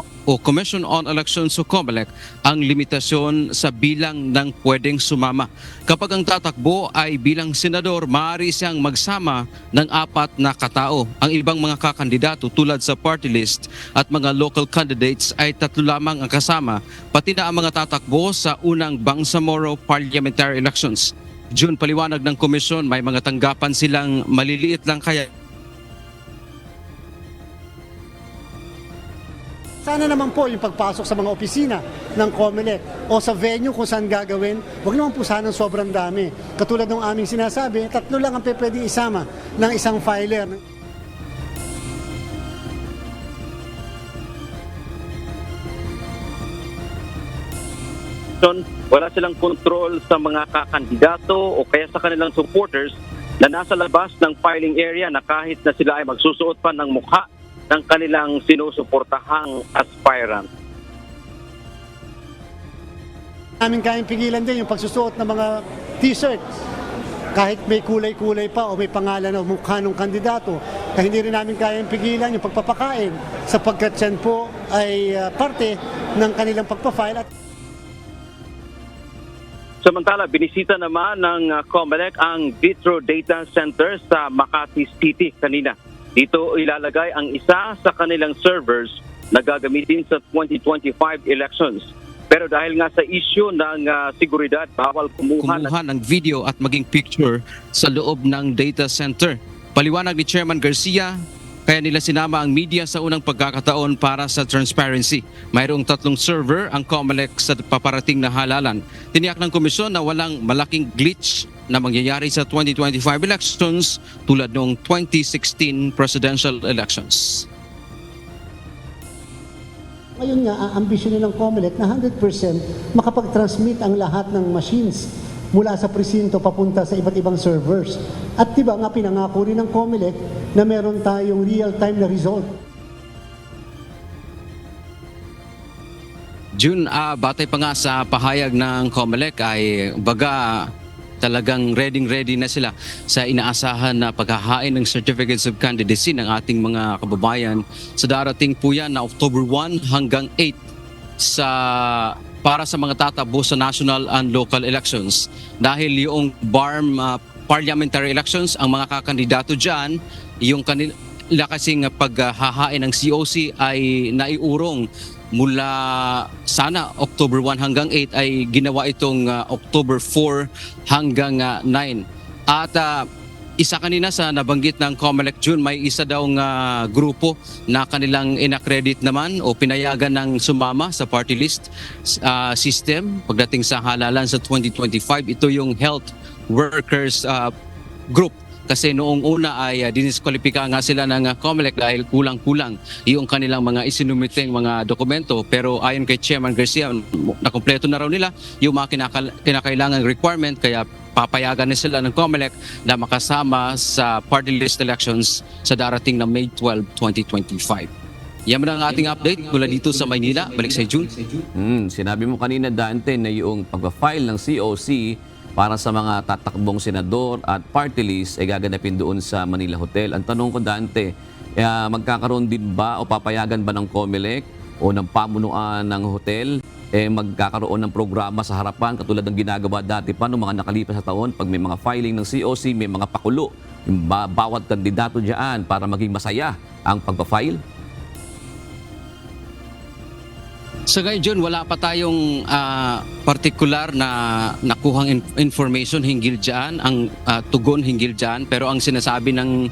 on Elections o COMELEC ang limitasyon sa bilang ng pwedeng sumama. Kapag ang tatakbo ay bilang senador, maaari siyang magsama ng 4 na katao. Ang ibang mga kakandidato tulad sa party list at mga local candidates ay 3 lamang ang kasama, pati na ang mga tatakbo sa unang Bangsamoro parliamentary elections. June, paliwanag ng komisyon, may mga tanggapan silang maliliit lang kaya. Sana naman po yung pagpasok sa mga opisina ng COMELEC o sa venue kung saan gagawin, huwag naman po sana sobrang dami. Katulad ng aming sinasabi, 3 lang ang pwede isama ng isang filer. Wala silang kontrol sa mga kakandidato o kaya sa kanilang supporters na nasa labas ng filing area na kahit na sila ay magsusuot pa ng mukha ng kanilang sinusuportahang aspirant. Namin kayang pigilan din yung pagsusuot ng mga t-shirt kahit may kulay-kulay pa o may pangalan o mukha ng kandidato. Kaya hindi rin namin kayang pigilan yung pagpapakain sapagkat yan po ay parte ng kanilang pagpafile. Samantala, binisita naman ng COMELEC ang Vitro Data Center sa Makati City kanina. Dito ilalagay ang isa sa kanilang servers na gagamitin sa 2025 elections. Pero dahil nga sa issue ng seguridad, bawal kumuha ng video at maging picture sa loob ng data center. Paliwanag ni Chairman Garcia, kaya nila sinama ang media sa unang pagkakataon para sa transparency. Mayroong 3 server ang COMELEC sa paparating na halalan. Tiniyak ng komisyon na walang malaking glitch na mangyayari sa 2025 elections tulad noong 2016 presidential elections. Ngayon nga, ang ambisyon ng COMELEC na 100% makapag-transmit ang lahat ng machines mula sa presinto papunta sa iba't ibang servers. At diba nga pinangako rin ng COMELEC na meron tayong real-time na result. June, batay pa nga sa pahayag ng COMELEC ay baga talagang ready na sila sa inaasahan na paghahain ng certificates of candidacy ng ating mga kababayan sa darating po yan na October 1 hanggang 8 para sa mga tatakbo sa national and local elections. Dahil yung parliamentary elections, ang mga kakandidato dyan, yung kanila kasing paghahain ng COC ay naiurong mula sana October 1 hanggang 8 ay ginawa itong October 4 hanggang 9. At isa kanina sa nabanggit ng COMELEC June, may isa daw grupo na kanilang inaccredit naman o pinayagan ng sumama sa party list system pagdating sa halalan sa 2025. Ito yung Health Workers Group. Kasi noong una ay diniskwalipika nga sila ng COMELEC dahil kulang-kulang yung kanilang mga isinumiteng mga dokumento. Pero ayon kay Chairman Garcia, nakompleto na raw nila yung mga kinakailangang requirement, kaya papayagan na sila ng COMELEC na makasama sa party list elections sa darating na May 12, 2025. Yan ang ating update mula dito sa Maynila. Balik sa June. Sinabi mo kanina, Dante, na yung pag-file ng COC para sa mga tatakbong senador at party list ay gaganapin doon sa Manila Hotel. Ang tanong ko, Dante, magkakaroon din ba o papayagan ba ng COMELEC o ng pamunuan ng hotel magkakaroon ng programa sa harapan katulad ng ginagawa dati pa noong mga nakalipas sa taon pag may mga filing ng COC, may mga pakulo yung bawat kandidato diyan para maging masaya ang pagpa-file? Sa ngayon, wala pa tayong partikular na nakuhang information hinggil dyan, ang tugon hinggil dyan. Pero ang sinasabi ng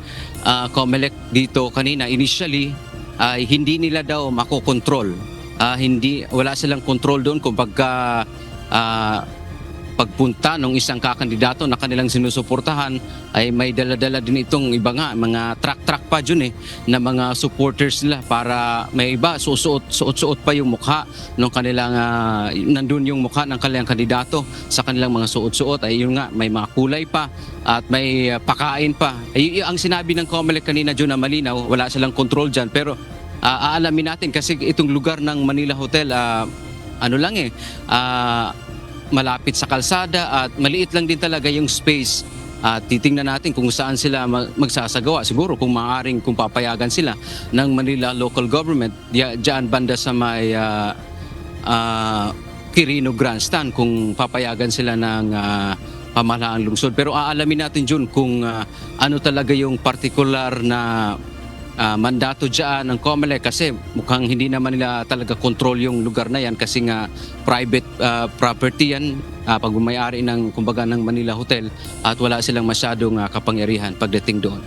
COMELEC dito kanina, initially, hindi nila daw makokontrol. Wala silang control doon kung pagpunta ng isang kakandidato na kanilang sinusuportahan ay may dala-dala din itong iba nga, mga truck pa dyan na mga supporters nila para may iba suot pa yung mukha ng kanilang nandun yung mukha ng kanilang kandidato sa kanilang mga suot ay yun nga, may mga kulay pa at may pakain pa. Ang sinabi ng COMELEC kanina dyan na malinaw, wala silang control dyan, pero aalamin natin kasi itong lugar ng Manila Hotel malapit sa kalsada at maliit lang din talaga yung space. Titingnan natin kung saan sila magsasagawa. Siguro kung maaaring kung papayagan sila ng Manila Local Government diyan banda sa may Quirino Grandstand, kung papayagan sila ng pamahalaang lungsod. Pero aalamin natin Jun kung ano talaga yung particular na mandato dyan ng COMELEC, kasi mukhang hindi naman nila talaga control yung lugar na yan kasi nga private property yan pag may-ari ng kumbaga ng Manila Hotel at wala silang masyadong kapangyarihan pagdating doon.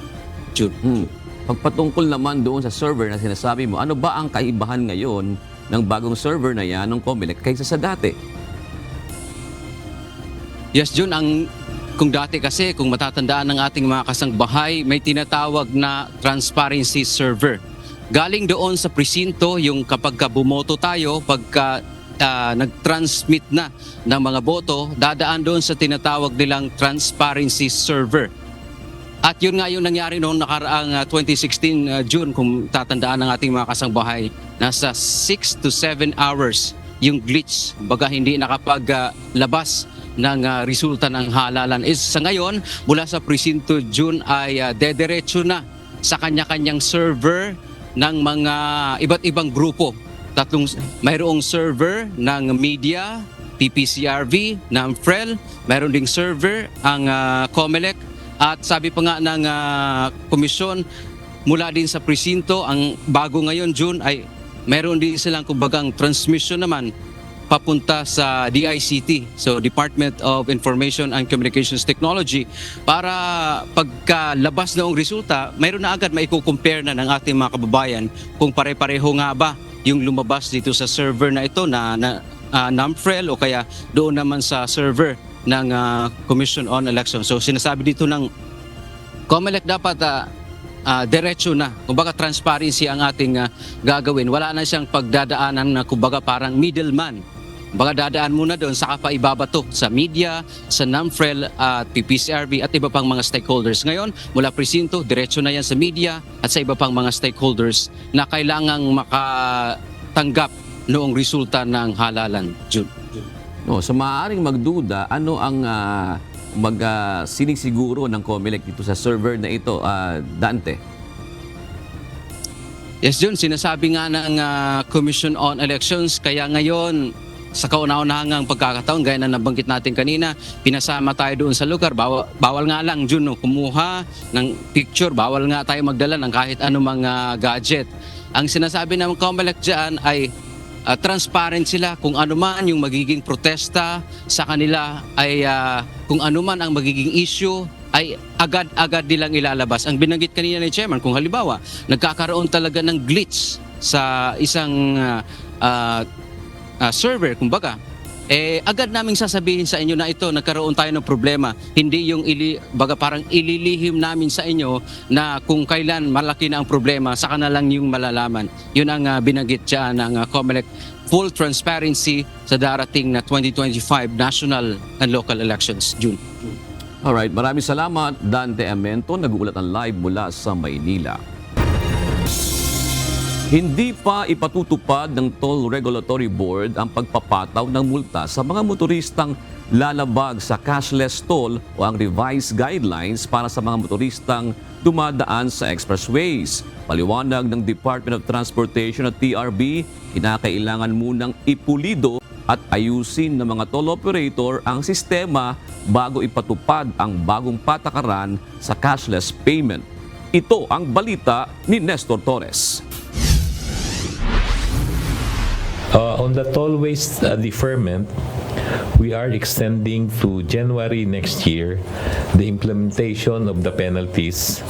June. Pagpatungkol naman doon sa server na sinasabi mo, ano ba ang kaibahan ngayon ng bagong server na yan ng COMELEC kaysa sa dati? Yes, June, kung dati kasi, kung matatandaan ng ating mga kasangbahay, may tinatawag na transparency server. Galing doon sa presinto, yung kapag bumoto tayo, pagka nag-transmit na ng mga boto, dadaan doon sa tinatawag nilang transparency server. At yun nga yung nangyari noong nakaraang 2016 June, kung tatandaan ng ating mga kasangbahay, nasa 6 to 7 hours yung glitch, baga hindi nakapaglabas ng resulta ng halalan. Sa ngayon, mula sa presinto June ay dederecho na sa kanya-kanyang server ng mga iba't ibang grupo. Mayroong server ng media, PPCRV, ng FREL, mayroon ding server ang COMELEC, at sabi pa nga ng komisyon, mula din sa presinto. Ang bago ngayon, June, ay meron din silang kumbagang transmission naman papunta sa DICT, so Department of Information and Communications Technology, para pagkalabas noong resulta, mayroon na agad maiko-compare na ng ating mga kababayan kung pare-pareho nga ba yung lumabas dito sa server na ito na NAMFREL o kaya doon naman sa server ng Commission on Elections. So sinasabi dito ng COMELEC dapat diretso na, kumbaga transparency ang ating gagawin. Wala na siyang pagdadaanan na kumbaga parang middleman. Kumbaga dadaan muna doon, saka pa ibabato sa media, sa NAMFREL at PPCRB at iba pang mga stakeholders. Ngayon, mula presinto, diretso na yan sa media at sa iba pang mga stakeholders na kailangang makatanggap noong resulta ng halalan, June. No, sa maaaring magduda, ano ang sinisiguro ng COMELEC dito sa server na ito, Dante? Yes, June, sinasabi nga ng Commission on Elections, kaya ngayon sa kauna-unahang pagkakataon, gaya na nabanggit natin kanina, pinasama tayo doon sa lugar. Bawal nga lang, June, kumuha ng picture, bawal nga tayo magdala ng kahit anumang gadget. Ang sinasabi ng COMELEC dyan ay transparent sila, kung ano man yung magiging protesta sa kanila ay kung ano man ang magiging issue ay agad-agad nilang ilalabas. Ang binanggit kanina ni Chairman, kung halimbawa nagkakaroon talaga ng glitch sa isang server, kumbaga, agad naming sasabihin sa inyo na ito, nagkaroon tayo ng problema. Hindi yung parang ililihim namin sa inyo na kung kailan malaki na ang problema, saka na lang yung malalaman. Yun ang binanggit dyan ng COMELEC, full transparency sa darating na 2025 national and local elections, June. Alright, maraming salamat, Dante Amento, nag-uulat ang live mula sa Maynila. Hindi pa ipatutupad ng Toll Regulatory Board ang pagpapataw ng multa sa mga motoristang lalabag sa cashless toll o ang revised guidelines para sa mga motoristang dumadaan sa expressways. Paliwanag ng Department of Transportation at TRB, kinakailangan munang ipulido at ayusin ng mga toll operator ang sistema bago ipatupad ang bagong patakaran sa cashless payment. Ito ang balita ni Nestor Torres. On the tollways deferment, we are extending to January next year the implementation of the penalties,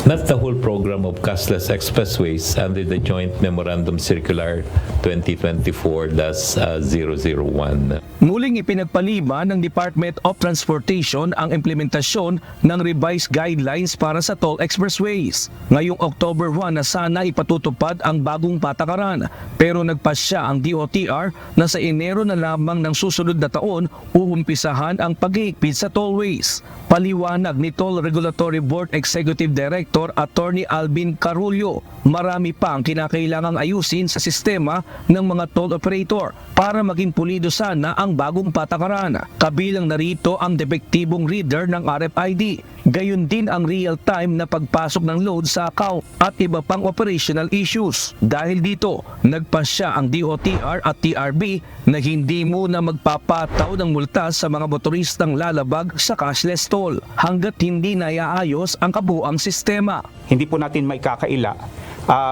not the whole program of cashless expressways under the Joint Memorandum Circular 2024-001. Muling ipinagpaliban ng Department of Transportation ang implementasyon ng revised guidelines para sa toll expressways. Ngayong October 1 na sana ipatutupad ang bagong patakaran, pero nagpasya ang DOTR na sa Enero na lamang ng susunod na taon uumpisahan ang paghihigpit sa tollways. Paliwanag ni Toll Regulatory Board Executive Director Attorney Alvin Carullo, marami pa ang kinakailangang ayusin sa sistema ng mga toll operator para maging pulido sana ang bagong patakaran. Kabilang narito ang depektibong reader ng RFID, gayon din ang real-time na pagpasok ng load sa account at iba pang operational issues. Dahil dito, nagpasya ang DOTR at TRB na hindi muna magpapataw ng multa sa mga motoristang lalabag sa cashless toll hanggat hindi naiaayos ang kabuuang sistema. Hindi po natin maikakaila.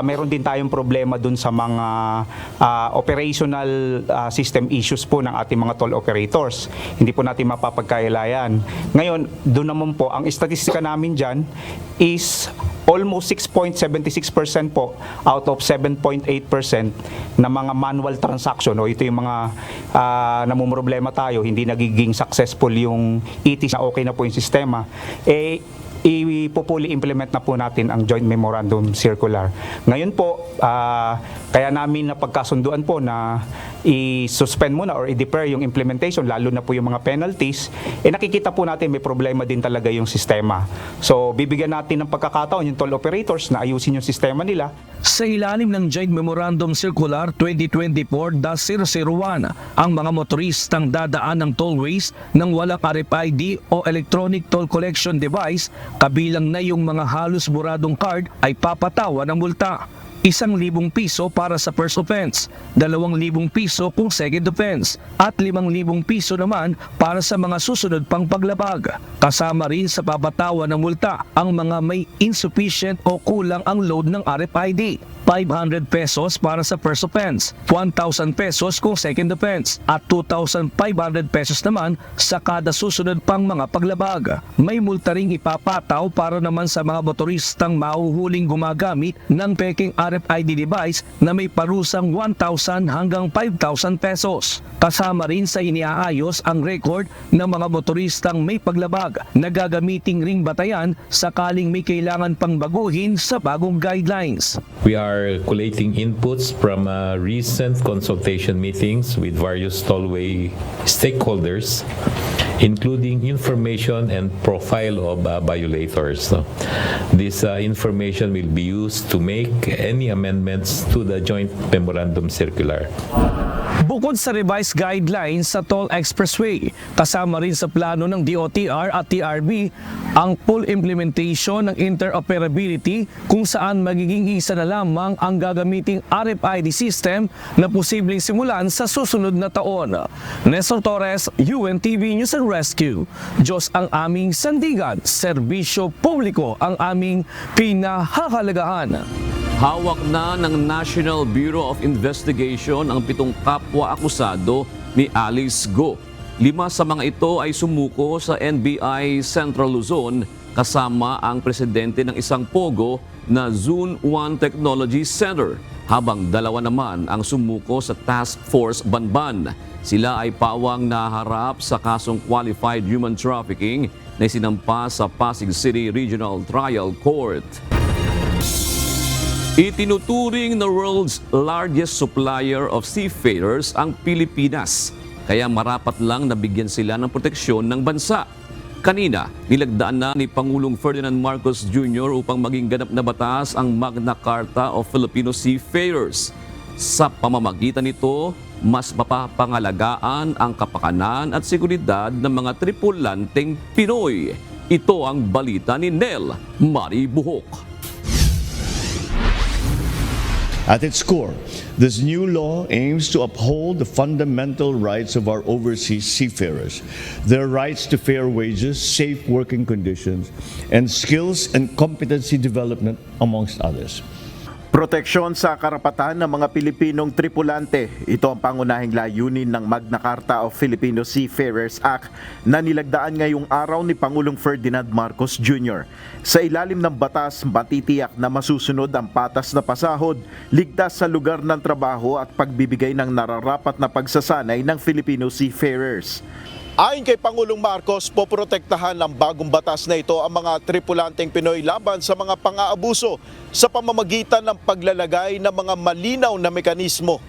Meron din tayong problema dun sa mga operational system issues po ng ating mga toll operators. Hindi po natin mapapagkailayan. Ngayon, doon naman po, ang statistika namin dyan is almost 6.76% po out of 7.8% na mga manual transaction. O ito yung mga namumroblema tayo, hindi nagiging successful yung ETC na okay na po yung sistema. Ipupuli implement na po natin ang Joint Memorandum Circular. Ngayon po, kaya namin napagkasunduan po na i-suspend muna or i-defer yung implementation, lalo na po yung mga penalties, nakikita po natin may problema din talaga yung sistema. So, bibigyan natin ng pagkakataon yung toll operators na ayusin yung sistema nila. Sa ilalim ng Joint Memorandum Circular 2024-001, ang mga motoristang dadaan ng tollways nang walang RFID o electronic toll collection device, kabilang na yung mga halos buradong card, ay papatawan ng multa. 1,000 piso para sa first offense, 2,000 piso kung second offense, at 5,000 piso naman para sa mga susunod pang paglabag. Kasama rin sa papatawan ng multa ang mga may insufficient o kulang ang load ng RFID. 500 pesos para sa first offense, 1,000 pesos kung second offense, at 2,500 pesos naman sa kada susunod pang mga paglabag. May multa ring ipapataw para naman sa mga motoristang mahuhuling gumagamit ng peking RFID device na may parusang 1,000 hanggang 5,000 pesos. Kasama rin sa iniaayos ang record ng mga motoristang may paglabag na gagamiting ring batayan sakaling may kailangan pang baguhin sa bagong guidelines. We are collating inputs from recent consultation meetings with various tollway stakeholders, including information and profile of violators. This information will be used to make any amendments to the Joint Memorandum Circular. Bukod sa revised guidelines sa Toll Expressway, kasama rin sa plano ng DOTR at TRB ang full implementation ng interoperability kung saan magiging isa na lamang ang gagamiting RFID system na posibleng simulan sa susunod na taon. Nestor Torres, UNTV News and Rescue. Diyos ang aming sandigan, serbisyo publiko ang aming pinahahalagahan. Hawak na ng National Bureau of Investigation ang 7 kapwa-akusado ni Alice Go. 5 sa mga ito ay sumuko sa NBI Central Luzon kasama ang presidente ng isang pogo na Zone 1 Technology Center, habang 2 naman ang sumuko sa Task Force Banban. Sila ay pawang naharap sa kasong qualified human trafficking na isinampa sa Pasig City Regional Trial Court. Itinuturing na world's largest supplier of seafarers ang Pilipinas, kaya marapat lang nabigyan sila ng proteksyon ng bansa. Kanina, nilagdaan na ni Pangulong Ferdinand Marcos Jr. upang maging ganap na batas ang Magna Carta of Filipino Seafarers. Sa pamamagitan nito, mas mapapangalagaan ang kapakanan at seguridad ng mga tripulanteng Pinoy. Ito ang balita ni Nel Maribuhok. At its core, this new law aims to uphold the fundamental rights of our overseas seafarers, their rights to fair wages, safe working conditions, and skills and competency development, amongst others. Proteksyon sa karapatan ng mga Pilipinong tripulante. Ito ang pangunahing layunin ng Magna Carta of Filipino Seafarers Act na nilagdaan ngayong araw ni Pangulong Ferdinand Marcos Jr. Sa ilalim ng batas, matitiyak na masusunod ang patas na pasahod, ligtas sa lugar ng trabaho at pagbibigay ng nararapat na pagsasanay ng Filipino seafarers. Ayon kay Pangulong Marcos, poprotektahan ng bagong batas na ito ang mga tripulanteng Pinoy laban sa mga pang-aabuso sa pamamagitan ng paglalagay ng mga malinaw na mekanismo.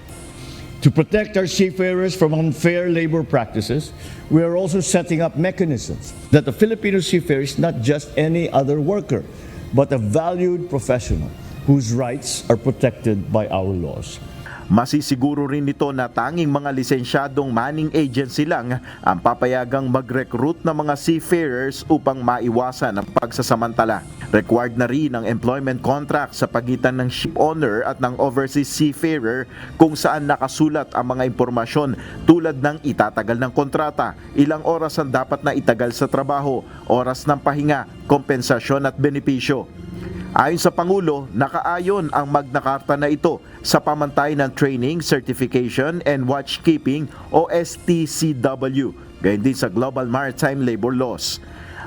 To protect our seafarers from unfair labor practices, we are also setting up mechanisms that the Filipino seafarer is not just any other worker, but a valued professional whose rights are protected by our laws. Masisiguro rin nito na tanging mga lisensyadong manning agency lang ang papayagang mag-recruit ng mga seafarers upang maiwasan ang pagsasamantala. Required na rin ang employment contract sa pagitan ng ship owner at ng overseas seafarer kung saan nakasulat ang mga impormasyon tulad ng itatagal ng kontrata, ilang oras ang dapat na itagal sa trabaho, oras ng pahinga, kompensasyon at benepisyo. Ayon sa Pangulo, nakaayon ang Magna Carta na ito sa pamantay ng Training, Certification and Watchkeeping o STCW, gayon din sa Global Maritime Labor Laws.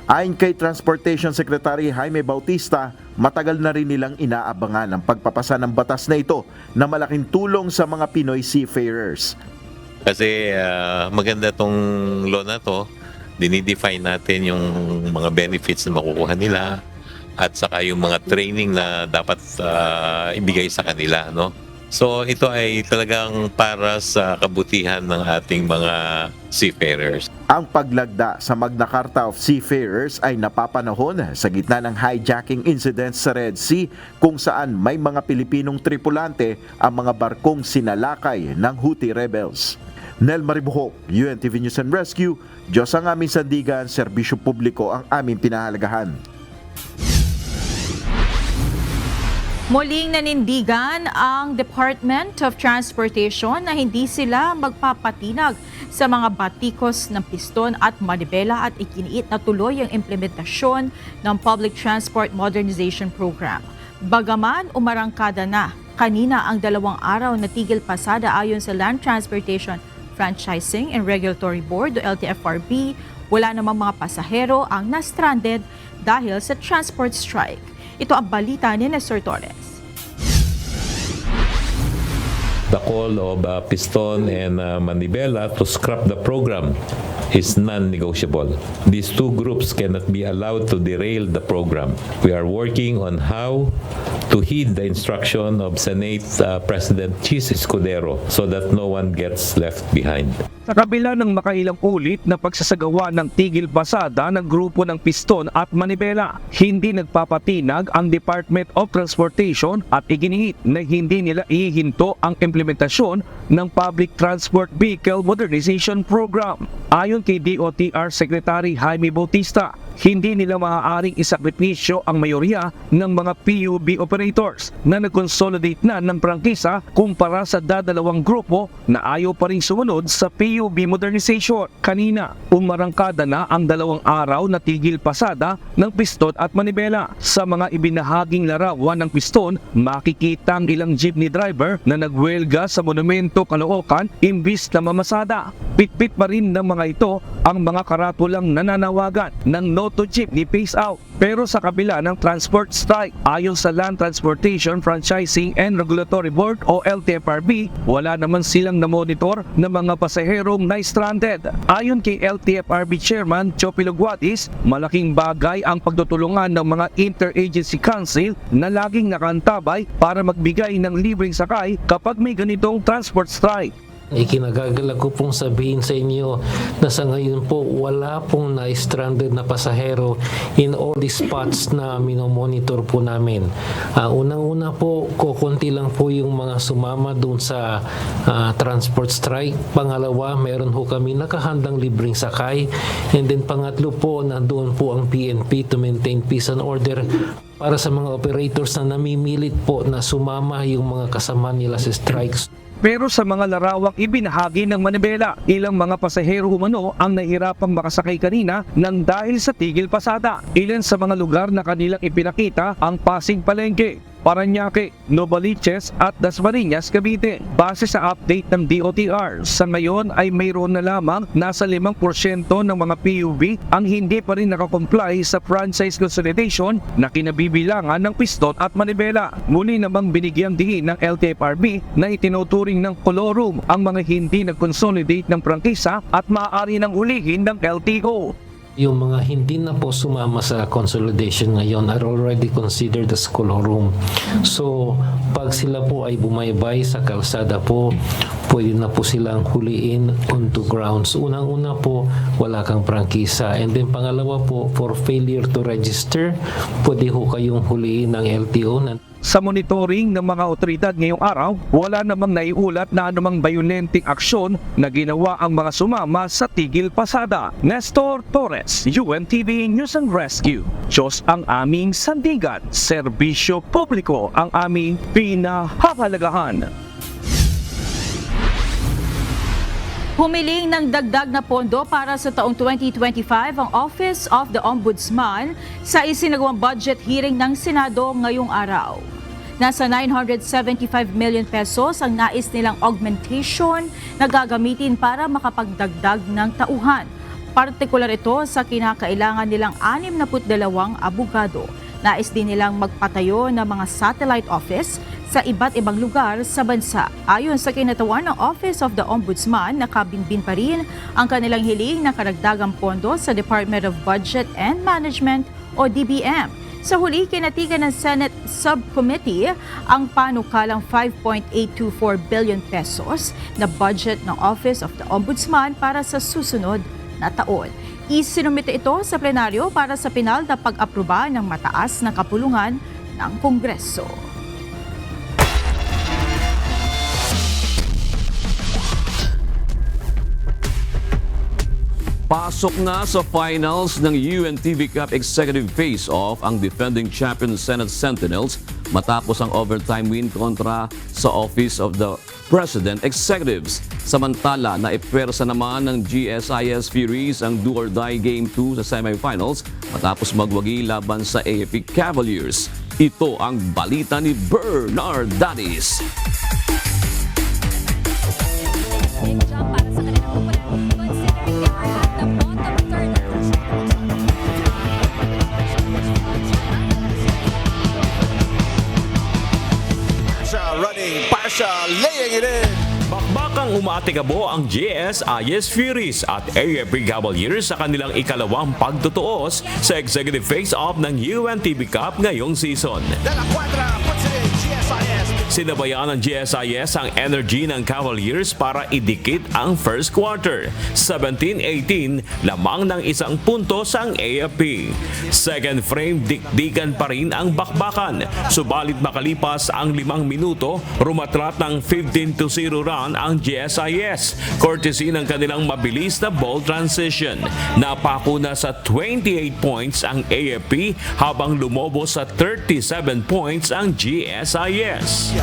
Ayon kay Transportation Secretary Jaime Bautista, matagal na rin nilang inaabangan ang pagpapasa ng batas na ito na malaking tulong sa mga Pinoy seafarers. Kasi maganda tong law na to, dinidefine natin yung mga benefits na makukuha nila, at saka yung mga training na dapat ibigay sa kanila, no? So ito ay talagang para sa kabutihan ng ating mga seafarers. Ang paglagda sa Magna Carta of Seafarers ay napapanahon sa gitna ng hijacking incidents sa Red Sea kung saan may mga Pilipinong tripulante ang mga barkong sinalakay ng Houthi rebels. Nel Maribuhok, UNTV News and Rescue. Diyos ang aming sandigan, serbisyo publiko ang aming pinahalagahan. Muling nanindigan ang Department of Transportation na hindi sila magpapatinag sa mga batikos ng piston at manibela at ikiniit na tuloy ang implementasyon ng Public Transport Modernization Program. Bagaman umarangkada na kanina ang 2 araw na tigil pasada ayon sa Land Transportation Franchising and Regulatory Board o LTFRB, wala namang mga pasahero ang na-stranded dahil sa transport strike. Ito ang balita ni Nestor Torres. The call of Piston and Manibela to scrap the program is non-negotiable. These two groups cannot be allowed to derail the program. We are working on how to heed the instruction of Senate President Chis Escudero so that no one gets left behind. Sa kabila ng makailang ulit na pagsasagawa ng tigil pasada ng grupo ng Piston at Manibela, hindi nagpapatinag ang Department of Transportation at iginiit na hindi nila ihinto ang implementasyon ng Public Transport Vehicle Modernization Program. Ayon kay DOTR Secretary Jaime Bautista, hindi nila maaaring isakripisyo ang mayorya ng mga PUB operators na nag-consolidate na ng prangkisa kumpara sa dadalawang grupo na ayaw pa rin sumunod sa PUB modernization. Kanina, umarangkada na ang 2 araw na tigil pasada ng Piston at Manibela. Sa mga ibinahaging larawan ng Piston, makikita ang ilang jeepney driver na nagwelga sa Monumento Caloocan imbis na mamasada. Pitpit pa rin ng mga ito ang mga karatulang nananawagan ng no to jeepney phase out. Pero sa kabila ng transport strike, ayon sa Land Transportation Franchising and Regulatory Board o LTFRB, wala naman silang na-monitor na mga pasaherong na-stranded. Ayon kay LTFRB Chairman Chopilo Guadis, malaking bagay ang pagtutulungan ng mga Interagency Council na laging nakantabay para magbigay ng libreng sakay kapag may ganitong transport strike. Ikinagagalak ko pong sabihin sa inyo na sa ngayon po wala pong na-stranded na pasahero in all the spots na minomonitor po namin. Unang-una po, kukunti lang po yung mga sumama doon sa transport strike. Pangalawa, meron po kami nakahandang libreng sakay. And then pangatlo po, nandoon po ang PNP to maintain peace and order para sa mga operators na namimilit po na sumama yung mga kasama nila sa strikes. Pero sa mga larawang ibinahagi ng Manibela, ilang mga pasahero humano ang nahihirapang makasakay kanina nang dahil sa tigil pasada. Ilan sa mga lugar na kanilang ipinakita ang Pasig Palengke, Parañaque, Novaliches at Dasmariñas, Cavite. Base sa update ng DOTR, sa ngayon ay mayroon na lamang nasa 5% ng mga PUB ang hindi pa rin nakakomply sa franchise consolidation na kinabibilangan ng Piston at Manibela. Muli namang binigyang diin ng LTFRB na itinuturing ng colorum ang mga hindi nag-consolidate ng prangkisa at maaari ng ulihin ng LTO. Yung mga hindi na po sumama sa consolidation ngayon are already considered as colorum. So, pag sila po ay bumaybay sa kalsada po, pwede na po silang huliin onto grounds. Unang-una po, wala kang prangkisa. And then pangalawa po, for failure to register, pwede ho kayong huliin ng LTO. Sa monitoring ng mga otoridad ngayong araw, wala namang naiulat na anumang bayolenteng aksyon na ginawa ang mga sumama sa tigil pasada. Nestor Torres, UNTV News and Rescue. Diyos ang aming sandigan, serbisyo publiko ang aming pinahahalagahan. Humiling ng dagdag na pondo para sa taong 2025 ang Office of the Ombudsman sa isinagawang budget hearing ng Senado ngayong araw. Nasa 975 million pesos ang nais nilang augmentation na gagamitin para makapagdagdag ng tauhan. Partikular ito sa kinakailangan nilang 62 abogado. Nais din nilang magpatayo ng mga satellite office sa iba't ibang lugar sa bansa. Ayon sa kinatawan ng Office of the Ombudsman, nakabinbin pa rin ang kanilang hiling na karagdagang pondo sa Department of Budget and Management o DBM. Sa huli, kinatigan ng Senate Subcommittee ang panukalang 5.824 billion pesos na budget ng Office of the Ombudsman para sa susunod na taon. Isinumite ito sa plenaryo para sa pinal na pag-aproba ng mataas na kapulungan ng Kongreso. Pasok na sa finals ng UNTV Cup Executive Face-Off ang defending champion Senate Sentinels matapos ang overtime win kontra sa Office of the President Executives. Samantala, naipwersa naman ng GSIS Furies ang do-or-die Game 2 sa semifinals matapos magwagi laban sa AFP Cavaliers. Ito ang balita ni Bernard Dadis. Laying it in. Bakbakang umaatikabo ang GSIS Furies at AFP Cavaliers sa kanilang ikalawang pagtutuos sa Executive Face-Off ng UNTV Cup ngayong season. Sinabayan ng GSIS ang energy ng Cavaliers para idikit ang first quarter. 17-18, lamang ng isang puntos ang AFP. Second frame, dikdikan pa rin ang bakbakan. Subalit makalipas ang 5 minuto, rumatrat ng 15-0 run ang GSIS. Courtesy ng kanilang mabilis na ball transition. Napako na sa 28 points ang AFP habang lumobo sa 37 points ang GSIS.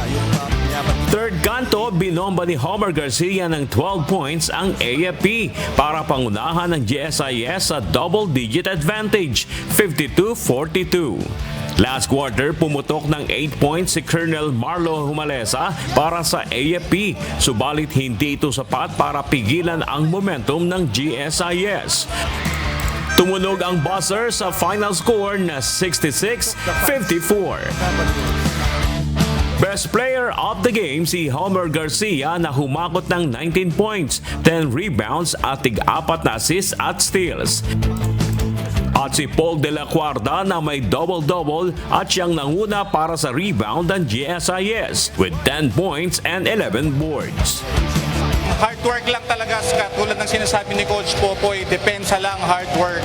Third kanto, binomba ni Homer Garcia ng 12 points ang AFP para pangunahan ng GSIS sa double-digit advantage, 52-42. Last quarter, pumutok ng 8 points si Colonel Marlo Humalesa para sa AFP, subalit hindi ito sapat para pigilan ang momentum ng GSIS. Tumunog ang buzzer sa final score na 66-54. Best player of the game si Homer Garcia na humakot ng 19 points, 10 rebounds at tig-4 na assists at steals. At si Paul De La Cuarta na may double-double at siyang nanguna para sa rebound ng GSIS with 10 points and 11 boards. Hard work lang talaga, tulad ng sinasabi ni Coach Popoy, depensa lang, hard work.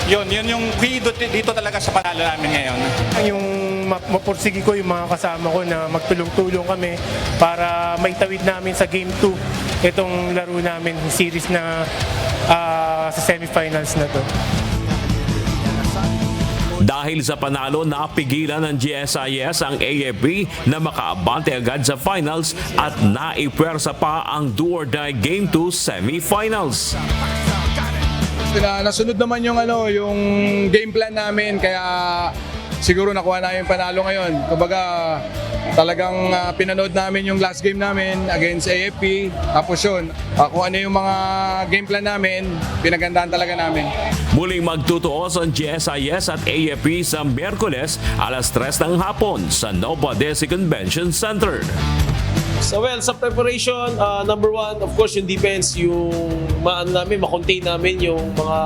Yun yung key dito talaga sa panalo namin ngayon. Yung mapursigi ko yung mga kasama ko na magtulong-tulong kami para maitawid namin sa Game 2 itong laro namin, series na sa semifinals na to. Dahil sa panalo, napigilan ng GSIS ang AFP na makaabante agad sa finals at naipwersa pa ang do-or-die Game 2 semifinals. Nasunod naman yung game plan namin, kaya siguro nakuha namin yung panalo ngayon. Kumbaga, talagang pinanood namin yung last game namin against AFP. Tapos yun, kung ano yung mga game plan namin, pinagandaan talaga namin. Muling magtutuos ang GSIS at AFP sa Miyerkules, alas 3 ng hapon sa Nova Desi Convention Center. So sa preparation, number one, of course, yung defense, yung makontain namin yung mga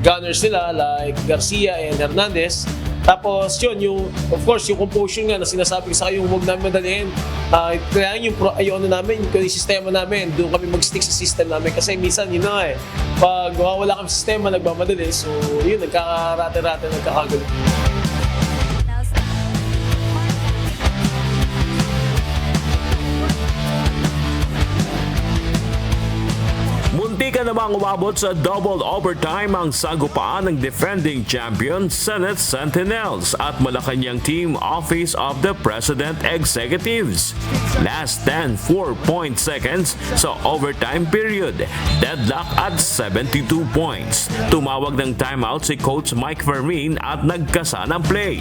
gunners nila like Garcia and Hernandez. Tapos yun, of course, yung composure nga na sinasabi ko sa kayo, huwag namin madaliin. Kailangan yung namin, yung sistema namin, doon kami mag-stick sa system namin. Kasi minsan, yun na pag wala kami sistema, nagmamadali. So yun, nagkakarate-rate, nagkakagulo. Munti ka namang umabot sa double overtime ang sagupaan ng defending champion Senate Sentinels at Malacanang Team Office of the President Executives. Last 4.4 seconds sa overtime period. Deadlock at 72 points. Tumawag ng timeout si Coach Mike Fermin at nagkasa ng play.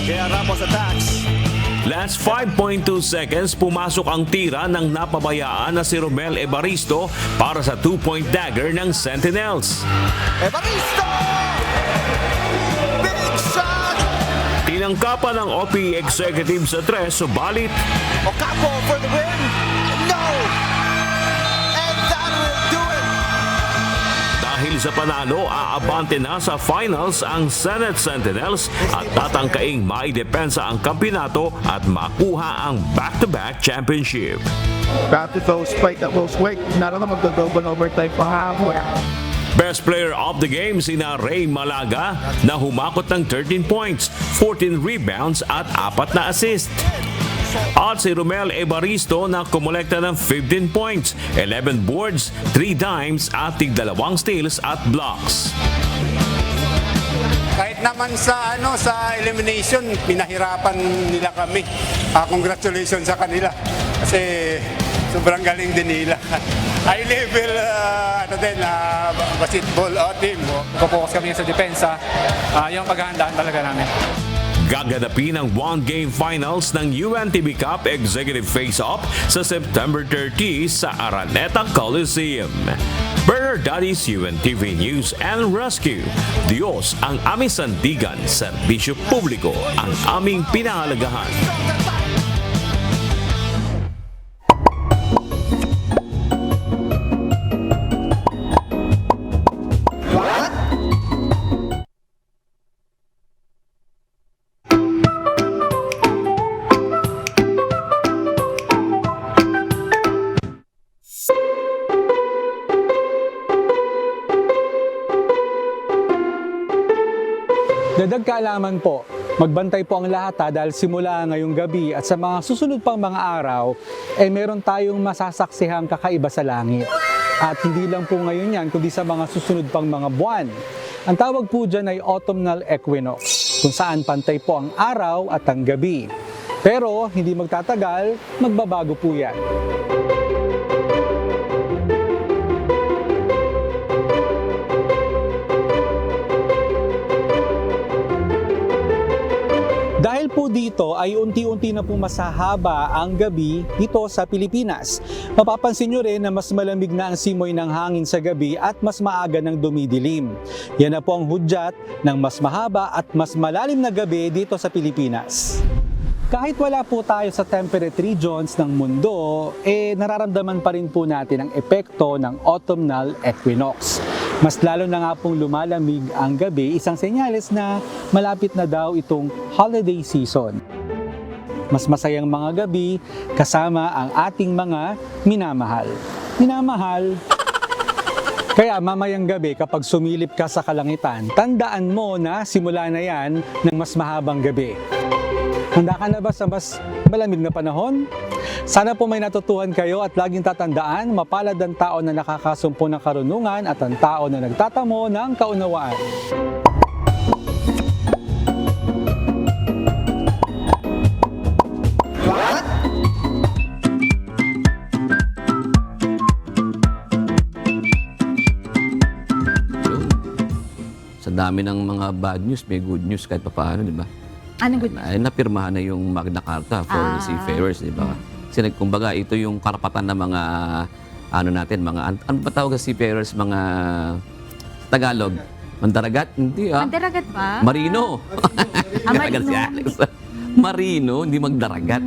Ramos attacks. Last 5.2 seconds, pumasok ang tira ng napabayaan na si Romel Evaristo para sa 2-point dagger ng Sentinels. Evaristo! Big shot! Tinangkapan ng OP executive sa 3, subalit Ocampo for the win! No! And that will do it! Dahil sa panalo, aabante na sa finals ang Senate Sentinels at tatangkaing maidepensa ang kampyonato at makuha ang back-to-back championship. After those fight that will swing, not only mag-double overtime pa halfway. Best player of the game sina Ray Malaga na humakot ng 13 points, 14 rebounds at 4 na assist. At si Romel Evaristo na kumolekta ng 15 points, 11 boards, 3 dimes at tig 2 steals at blocks. Kahit naman sa sa elimination, pinahirapan nila kami. Congratulations sa kanila kasi sobrang galing din nila. High level basketball team. Focus kami sa depensa. Yung paghahandaan talaga namin. Gaganapin ang one-game finals ng UNTV Cup Executive Face-Off sa September 30 sa Araneta Coliseum. Bernard Daddy's UNTV News and Rescue. Diyos ang aming sandigan, serbisyo publiko ang aming pinahalagahan. Dadag kaalaman po, magbantay po ang lahat dahil simula ngayong gabi at sa mga susunod pang mga araw, meron tayong masasaksihang kakaiba sa langit. At hindi lang po ngayon yan, kundi sa mga susunod pang mga buwan. Ang tawag po dyan ay autumnal equinox, kung saan pantay po ang araw at ang gabi. Pero hindi magtatagal, magbabago po yan. Dahil po dito ay unti-unti na po masahaba ang gabi dito sa Pilipinas. Mapapansin nyo rin na mas malamig na ang simoy ng hangin sa gabi at mas maaga ng dumidilim. Yan na po ang hudyat ng mas mahaba at mas malalim na gabi dito sa Pilipinas. Kahit wala po tayo sa temperate regions ng mundo, nararamdaman pa rin po natin ang epekto ng autumnal equinox. Mas lalo na nga pong lumalamig ang gabi, isang senyales na malapit na daw itong holiday season. Mas masayang mga gabi kasama ang ating mga minamahal. Minamahal. Kaya mamayang gabi kapag sumilip ka sa kalangitan, tandaan mo na simula na yan ng mas mahabang gabi. Handa ka na ba sa mas malamig na panahon? Sana po may natutuhan kayo at laging tatandaan, mapalad ang tao na nakakasumpo ng karunungan at ang tao na nagtatamo ng kaunawaan. Sa dami ng mga bad news, may good news kahit pa paano, di ba? Anong good news? Ay, napirmahan na yung Magna Carta for seafarers, di ba? Kasi kumbaga, ito yung karapatan ng mga, ano ba tawag sa seafarers, mga Tagalog? Mandaragat? Hindi Mandaragat ba? Marino. Marino. Si Alex. Marino, hindi magdaragat.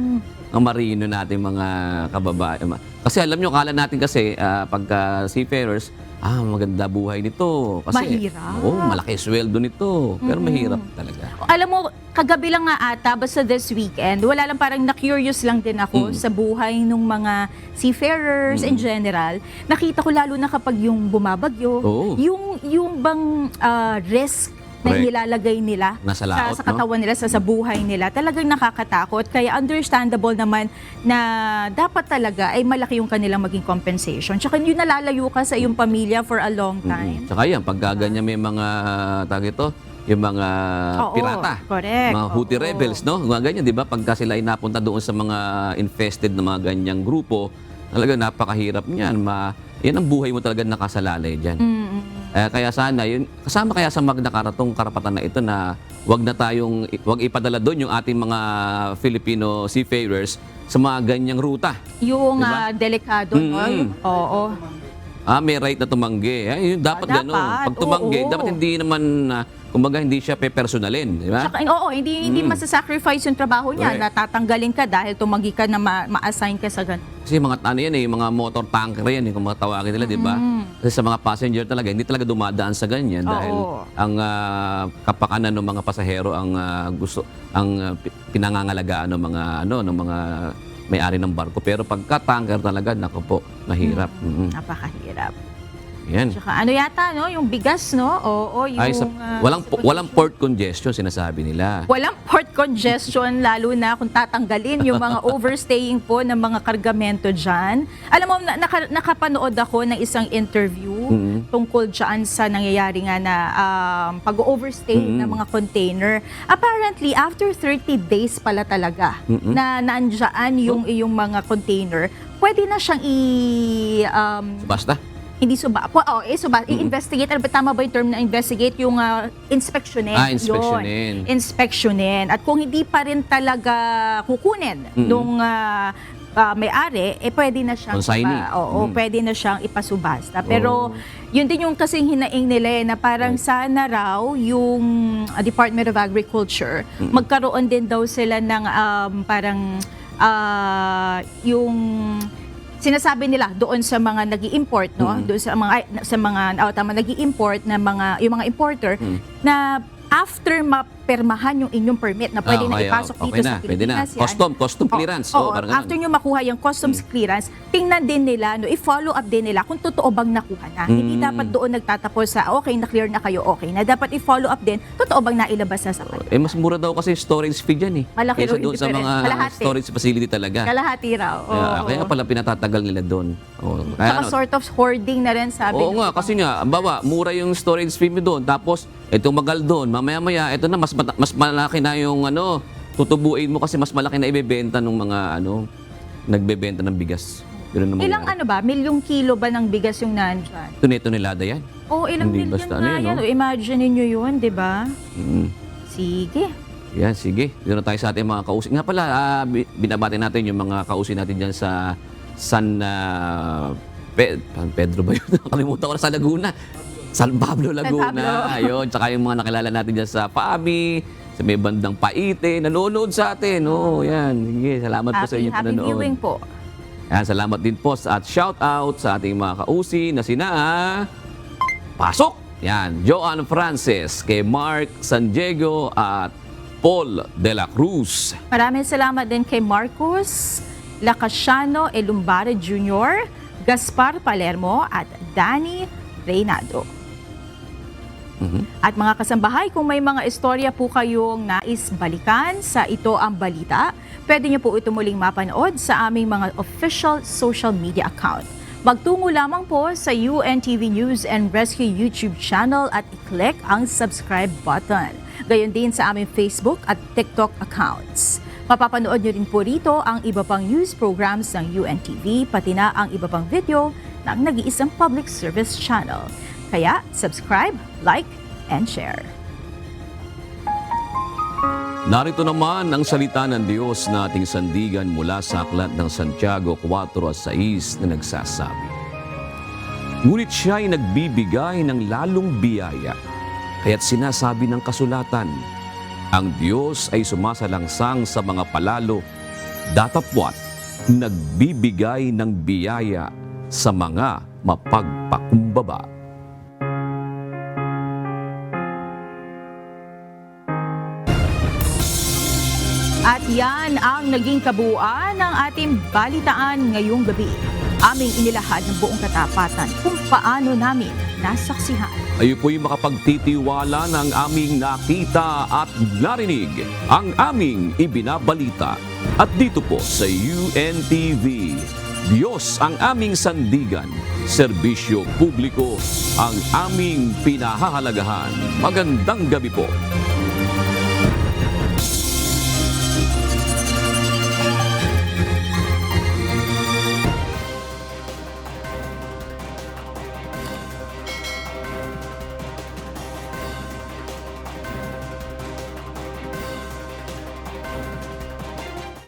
Ang marino natin mga kababayan. Kasi alam nyo, kala natin kasi pagka seafarers, maganda buhay nito. Kasi, mahirap. Malaki sweldo nito. Pero mahirap talaga. Alam mo, kagabi lang nga ata, basta this weekend, wala lang, parang na-curious lang din ako sa buhay ng mga seafarers in general. Nakita ko lalo na kapag yung bumabagyo, yung bang risk na nilalagay nila laot, sa katawan nila, sa buhay nila, talagang nakakatakot. Kaya understandable naman na dapat talaga ay malaki yung kanilang maging compensation. Tsaka yung nalalayo ka sa iyong pamilya for a long time. Tsaka yan, pag ganyan may mga yung mga pirata, mga Houthi rebels, no? Mga ganyan, di ba? Pagka sila ay napunta doon sa mga infested na mga ganyang grupo, talaga napakahirap niyan. Yan ang buhay mo talaga nakasalalay dyan. Kaya sana, kasama kaya sa Magna Carta tong karapatan na ito na wag ipadala doon yung ating mga Filipino seafarers sa mga ganyang ruta. Yung delikado, no? Oo. May right na tumanggi. Yun, dapat gano'n. Pag tumanggi, dapat hindi naman, kumbaga hindi siya pe-personalin. Di ba? Tsaka, hindi masasacrifice yung trabaho niya. Natatanggalin ka dahil tumanggi ka na ma-assign ka sa ganun. Kasi mga yung mga motor tanker yan, kung mga tawagin nila, di ba? Kasi sa mga passenger talaga, hindi talaga dumadaan sa ganyan dahil ang kapakanan ng mga pasahero ang pinangangalagaan ng mga may-ari ng barko. Pero pagka tanker talaga, naku po, mahirap. Napakahirap. Yan. Tsaka ano yata, no? Yung bigas, no? Oo, yung... Walang port congestion, sinasabi nila. Walang port congestion, lalo na kung tatanggalin yung mga overstaying po ng mga kargamento dyan. Alam mo, nakapanood ako ng isang interview tungkol dyan sa nangyayari nga na pag-overstay ng mga container. Apparently, after 30 days pala talaga na naandyan yung iyong mga container, pwede na siyang Basta? Hindi i-investigate. Ano ba tama ba yung term na investigate? Yung inspeksyonin. Inspeksyonin. Inspeksyonin. At kung hindi pa rin talaga kukunin nung may-ari, pwede na siyang pwede na siyang ipasubasta. Pero yun din yung kasing hinaing nila na parang sana raw yung Department of Agriculture magkaroon din daw sila ng parang yung sinasabi nila doon sa mga nag-i-import, no? Doon sa mga nag-i-import na yung mga importer na after mapermahan yung inyong permit na pwede na ipasok dito sa Pilipinas. Custom clearance. After nyo makuha yung customs clearance, tingnan din nila, no, i-follow up din nila kung totoo bang nakuha na. Hindi dapat doon nagtatapos sa okay, na-clear na kayo, okay na. Dapat i-follow up din, totoo bang nailabas na sa kanila. Mas mura daw kasi storage fee dyan eh. Malaki kaysa doon sa mga storage facility talaga. Kalahati raw. Kaya pala pinatatagal nila doon. Saka sort of hoarding na rin sabi. Oo nga, kasi nga, mura yung storage fee mo doon. Tapos, itong magal doon, mamaya-maya, ito na, mas malaki na yung tutubuin mo kasi mas malaki na ibebenta ng mga nagbebenta ng bigas. Ilang milyong kilo ba ng bigas yung nandyan? Tonelada yan? Oo, ilang milyon na yan. Imagine niyo yun, di ba? Sige. Yan, sige. Dito na tayo sa ating mga kausin. Nga pala, binabati natin yung mga kausin natin dyan sa San Pedro ba yun? Nakalimutan ko na sa Laguna. San Pablo, Laguna. Ayun, tsaka yung mga nakilala natin dyan sa PAMI, sa may bandang Paite, nanonood sa atin. Yan. Sige, salamat po sa inyong panonood. Happy viewing po. Yan, salamat din po at shout out sa ating mga kausi na sina Pasok! Yan, Joan Francis, kay Mark San Diego at Paul De La Cruz. Maraming salamat din kay Marcos Lacasiano Elumbare Jr., Gaspar Palermo at Danny Reynado. At mga kasambahay, kung may mga istorya po kayong nais balikan sa Ito Ang Balita, pwede niyo po ito muling mapanood sa aming mga official social media account. Magtungo lamang po sa UNTV News and Rescue YouTube channel at i-click ang subscribe button. Gayon din sa aming Facebook at TikTok accounts. Mapapanood niyo rin po rito ang iba pang news programs ng UNTV, pati na ang iba pang video ng nag-iisang public service channel. Kaya subscribe, like, and share. Narito naman ang salita ng Diyos na ating sandigan mula sa aklat ng Santiago 4:6 na nagsasabi, "Ngunit siya'y nagbibigay ng lalong biyaya, kaya't sinasabi ng kasulatan, ang Diyos ay sumasalangsang sa mga palalo, datapwat, nagbibigay ng biyaya sa mga mapagpakumbaba." At yan ang naging kabuuan ng ating balitaan ngayong gabi. Aming inilahad ng buong katapatan kung paano namin nasaksihan. Ayo po'y makapagtitiwala ng aming nakita at narinig, ang aming ibinabalita. At dito po sa UNTV, Diyos ang aming sandigan, serbisyo publiko ang aming pinahahalagahan. Magandang gabi po.